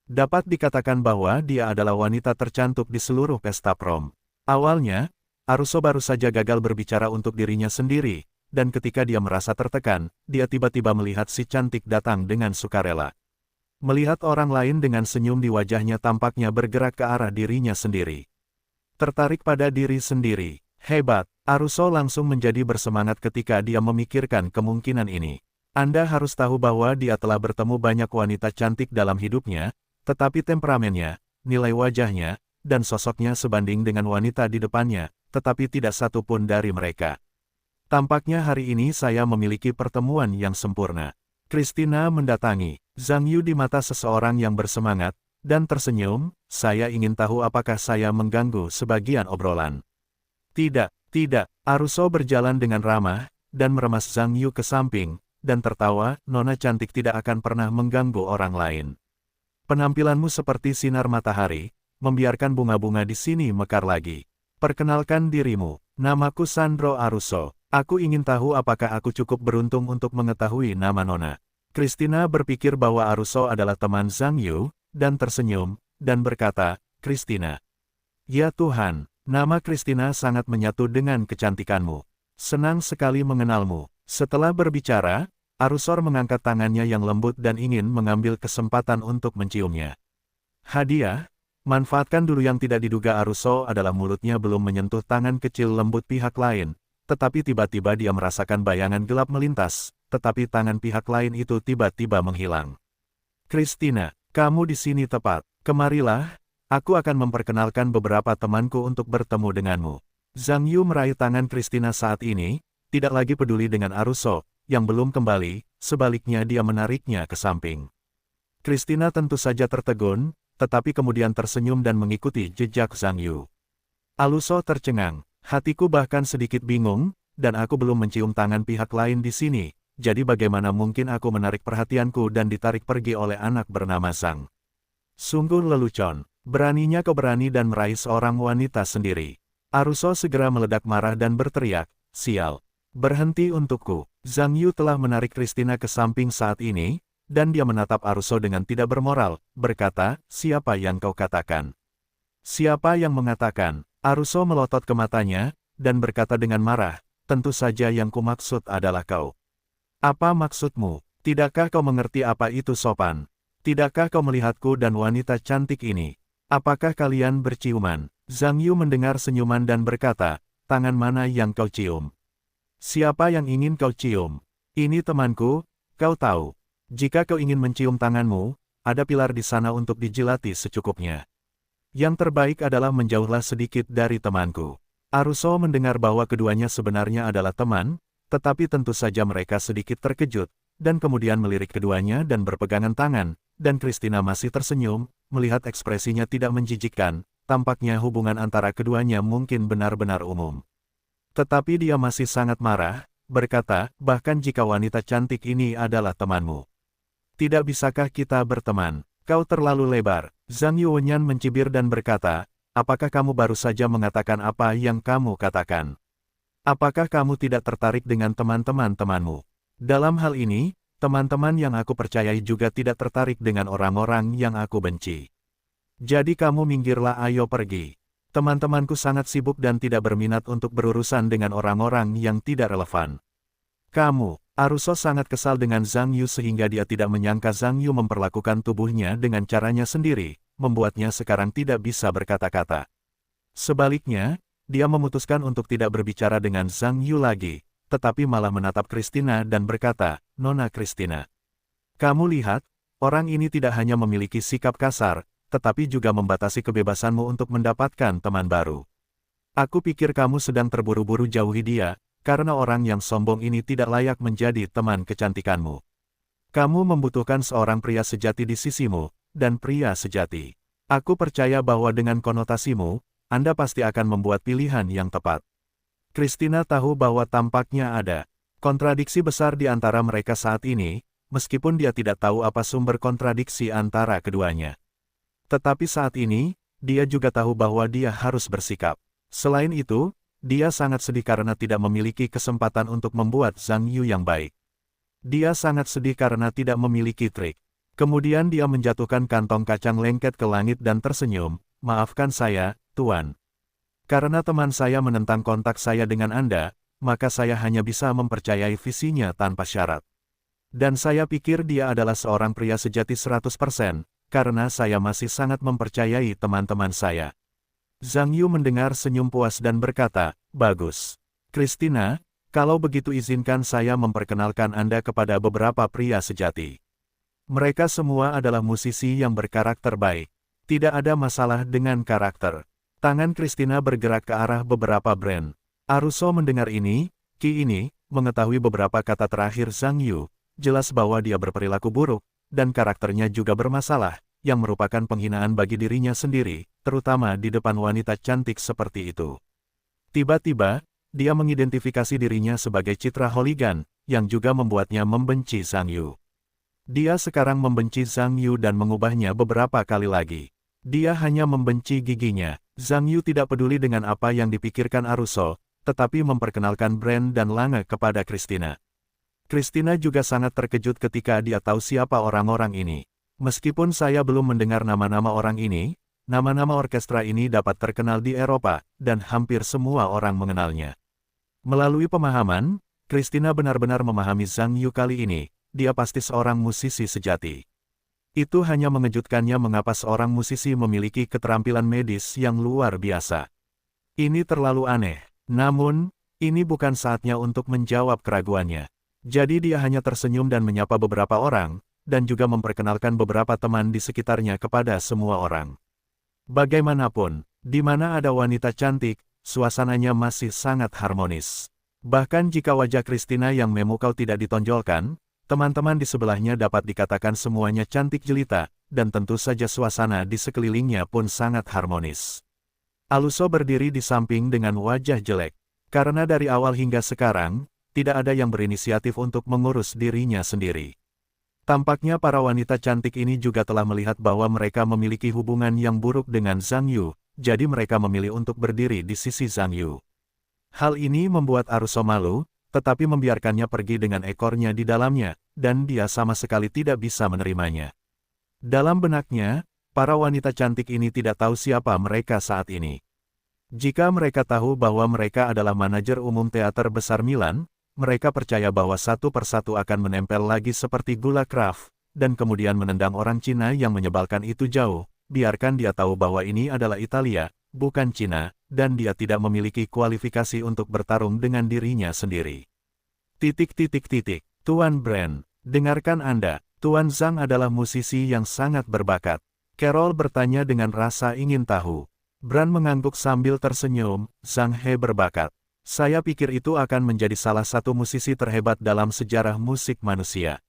Dapat dikatakan bahwa dia adalah wanita tercantik di seluruh pesta prom. Awalnya, Aruso baru saja gagal berbicara untuk dirinya sendiri, dan ketika dia merasa tertekan, dia tiba-tiba melihat si cantik datang dengan sukarela. Melihat orang lain dengan senyum di wajahnya tampaknya bergerak ke arah dirinya sendiri. Tertarik pada diri sendiri. Hebat, Aruso langsung menjadi bersemangat ketika dia memikirkan kemungkinan ini. Anda harus tahu bahwa dia telah bertemu banyak wanita cantik dalam hidupnya, tetapi temperamennya, nilai wajahnya, dan sosoknya sebanding dengan wanita di depannya, tetapi tidak satu pun dari mereka. Tampaknya hari ini saya memiliki pertemuan yang sempurna. Christina mendatangi Zhang Yu di mata seseorang yang bersemangat, dan tersenyum, saya ingin tahu apakah saya mengganggu sebagian obrolan. Tidak, tidak, Aruso berjalan dengan ramah, dan meremas Zhang Yu ke samping, dan tertawa, nona cantik tidak akan pernah mengganggu orang lain. Penampilanmu seperti sinar matahari, membiarkan bunga-bunga di sini mekar lagi. Perkenalkan dirimu, namaku Sandro Aruso. Aku ingin tahu apakah aku cukup beruntung untuk mengetahui nama nona. Christina berpikir bahwa Aruso adalah teman Zhang Yu, dan tersenyum, dan berkata, Christina. Ya Tuhan, nama Christina sangat menyatu dengan kecantikanmu. Senang sekali mengenalmu. Setelah berbicara, Aruso mengangkat tangannya yang lembut dan ingin mengambil kesempatan untuk menciumnya. Hadiah? Manfaatkan dulu. Yang tidak diduga Aruso adalah mulutnya belum menyentuh tangan kecil lembut pihak lain, tetapi tiba-tiba dia merasakan bayangan gelap melintas, tetapi tangan pihak lain itu tiba-tiba menghilang. Christina, kamu di sini tepat. Kemarilah, aku akan memperkenalkan beberapa temanku untuk bertemu denganmu. Zhang Yu meraih tangan Christina saat ini, tidak lagi peduli dengan Aruso, yang belum kembali, sebaliknya dia menariknya ke samping. Christina tentu saja tertegun, tetapi kemudian tersenyum dan mengikuti jejak Zhang Yu. Aluso tercengang, hatiku bahkan sedikit bingung, dan aku belum mencium tangan pihak lain di sini, jadi bagaimana mungkin aku menarik perhatianku dan ditarik pergi oleh anak bernama Zhang. Sungguh lelucon, beraninya kau berani dan meraih seorang wanita sendiri. Aruso segera meledak marah dan berteriak, sial. Berhenti untukku. Zhang Yu telah menarik Christina ke samping saat ini, dan dia menatap Aruso dengan tidak bermoral, berkata, siapa yang kau katakan? Siapa yang mengatakan? Aruso melotot ke matanya, dan berkata dengan marah, tentu saja yang kumaksud adalah kau. Apa maksudmu? Tidakkah kau mengerti apa itu sopan? Tidakkah kau melihatku dan wanita cantik ini? Apakah kalian berciuman? Zhang Yu mendengar senyuman dan berkata, tangan mana yang kau cium? Siapa yang ingin kau cium? Ini temanku, kau tahu. Jika kau ingin mencium tanganmu, ada pilar di sana untuk dijilati secukupnya. Yang terbaik adalah menjauhlah sedikit dari temanku. Aruso mendengar bahwa keduanya sebenarnya adalah teman, tetapi tentu saja mereka sedikit terkejut, dan kemudian melirik keduanya dan berpegangan tangan, dan Christina masih tersenyum, melihat ekspresinya tidak menjijikkan, tampaknya hubungan antara keduanya mungkin benar-benar umum. Tetapi dia masih sangat marah, berkata, bahkan jika wanita cantik ini adalah temanmu. Tidak bisakah kita berteman? Kau terlalu lebar. Zhang Yuanyan mencibir dan berkata, apakah kamu baru saja mengatakan apa yang kamu katakan? Apakah kamu tidak tertarik dengan teman-teman-temanmu? Dalam hal ini, teman-teman yang aku percayai juga tidak tertarik dengan orang-orang yang aku benci. Jadi kamu minggirlah, ayo pergi. Teman-temanku sangat sibuk dan tidak berminat untuk berurusan dengan orang-orang yang tidak relevan. Kamu, Aruso sangat kesal dengan Zhang Yu sehingga dia tidak menyangka Zhang Yu memperlakukan tubuhnya dengan caranya sendiri, membuatnya sekarang tidak bisa berkata-kata. Sebaliknya, dia memutuskan untuk tidak berbicara dengan Zhang Yu lagi, tetapi malah menatap Christina dan berkata, Nona Christina. Kamu lihat, orang ini tidak hanya memiliki sikap kasar, tetapi juga membatasi kebebasanmu untuk mendapatkan teman baru. Aku pikir kamu sedang terburu-buru jauhi dia, karena orang yang sombong ini tidak layak menjadi teman kecantikanmu. Kamu membutuhkan seorang pria sejati di sisimu, dan pria sejati. Aku percaya bahwa dengan konotasimu, Anda pasti akan membuat pilihan yang tepat. Christina tahu bahwa tampaknya ada kontradiksi besar di antara mereka saat ini, meskipun dia tidak tahu apa sumber kontradiksi antara keduanya. Tetapi saat ini, dia juga tahu bahwa dia harus bersikap. Selain itu, dia sangat sedih karena tidak memiliki kesempatan untuk membuat Zhang Yu yang baik. Dia sangat sedih karena tidak memiliki trik. Kemudian dia menjatuhkan kantong kacang lengket ke langit dan tersenyum, maafkan saya, Tuan. Karena teman saya menentang kontak saya dengan Anda, maka saya hanya bisa mempercayai visinya tanpa syarat. Dan saya pikir dia adalah seorang pria sejati 100%, karena saya masih sangat mempercayai teman-teman saya. Zhang Yu mendengar senyum puas dan berkata, bagus. Christina, kalau begitu izinkan saya memperkenalkan Anda kepada beberapa pria sejati. Mereka semua adalah musisi yang berkarakter baik. Tidak ada masalah dengan karakter. Tangan Christina bergerak ke arah beberapa brand. Aruso mendengar ini, mengetahui beberapa kata terakhir Zhang Yu, jelas bahwa dia berperilaku buruk, dan karakternya juga bermasalah, yang merupakan penghinaan bagi dirinya sendiri, terutama di depan wanita cantik seperti itu. Tiba-tiba, dia mengidentifikasi dirinya sebagai citra hooligan, yang juga membuatnya membenci Zhang Yu. Dia sekarang membenci Zhang Yu dan mengubahnya beberapa kali lagi. Dia hanya membenci giginya. Zhang Yu tidak peduli dengan apa yang dipikirkan Aruso, tetapi memperkenalkan Brand dan Lange kepada Christina. Christina juga sangat terkejut ketika dia tahu siapa orang-orang ini. Meskipun saya belum mendengar nama-nama orang ini, nama-nama orkestra ini dapat terkenal di Eropa, dan hampir semua orang mengenalnya. Melalui pemahaman, Christina benar-benar memahami Zhang Yu kali ini, dia pasti seorang musisi sejati. Itu hanya mengejutkannya mengapa seorang musisi memiliki keterampilan medis yang luar biasa. Ini terlalu aneh, namun, ini bukan saatnya untuk menjawab keraguannya. Jadi dia hanya tersenyum dan menyapa beberapa orang, dan juga memperkenalkan beberapa teman di sekitarnya kepada semua orang. Bagaimanapun, di mana ada wanita cantik, suasananya masih sangat harmonis. Bahkan jika wajah Christina yang memukau tidak ditonjolkan, teman-teman di sebelahnya dapat dikatakan semuanya cantik jelita, dan tentu saja suasana di sekelilingnya pun sangat harmonis. Aluso berdiri di samping dengan wajah jelek. Karena dari awal hingga sekarang, tidak ada yang berinisiatif untuk mengurus dirinya sendiri. Tampaknya para wanita cantik ini juga telah melihat bahwa mereka memiliki hubungan yang buruk dengan Zhang Yu, jadi mereka memilih untuk berdiri di sisi Zhang Yu. Hal ini membuat Aruso malu, tetapi membiarkannya pergi dengan ekornya di dalamnya, dan dia sama sekali tidak bisa menerimanya. Dalam benaknya, para wanita cantik ini tidak tahu siapa mereka saat ini. Jika mereka tahu bahwa mereka adalah manajer umum teater besar Milan, mereka percaya bahwa satu persatu akan menempel lagi seperti gula Kraft, dan kemudian menendang orang Cina yang menyebalkan itu jauh. Biarkan dia tahu bahwa ini adalah Italia, bukan Cina, dan dia tidak memiliki kualifikasi untuk bertarung dengan dirinya sendiri. Tuan Brand, dengarkan Anda, Tuan Zhang adalah musisi yang sangat berbakat. Carol bertanya dengan rasa ingin tahu. Brand mengangguk sambil tersenyum, Zhang He berbakat. Saya pikir itu akan menjadi salah satu musisi terhebat dalam sejarah musik manusia.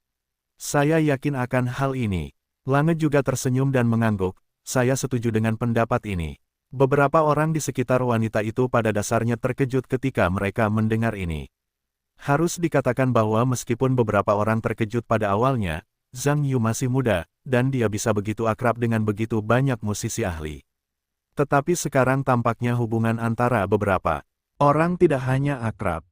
Saya yakin akan hal ini. Lange juga tersenyum dan mengangguk, saya setuju dengan pendapat ini. Beberapa orang di sekitar wanita itu pada dasarnya terkejut ketika mereka mendengar ini. Harus dikatakan bahwa meskipun beberapa orang terkejut pada awalnya, Zhang Yu masih muda, dan dia bisa begitu akrab dengan begitu banyak musisi ahli. Tetapi sekarang tampaknya hubungan antara beberapa orang tidak hanya akrab,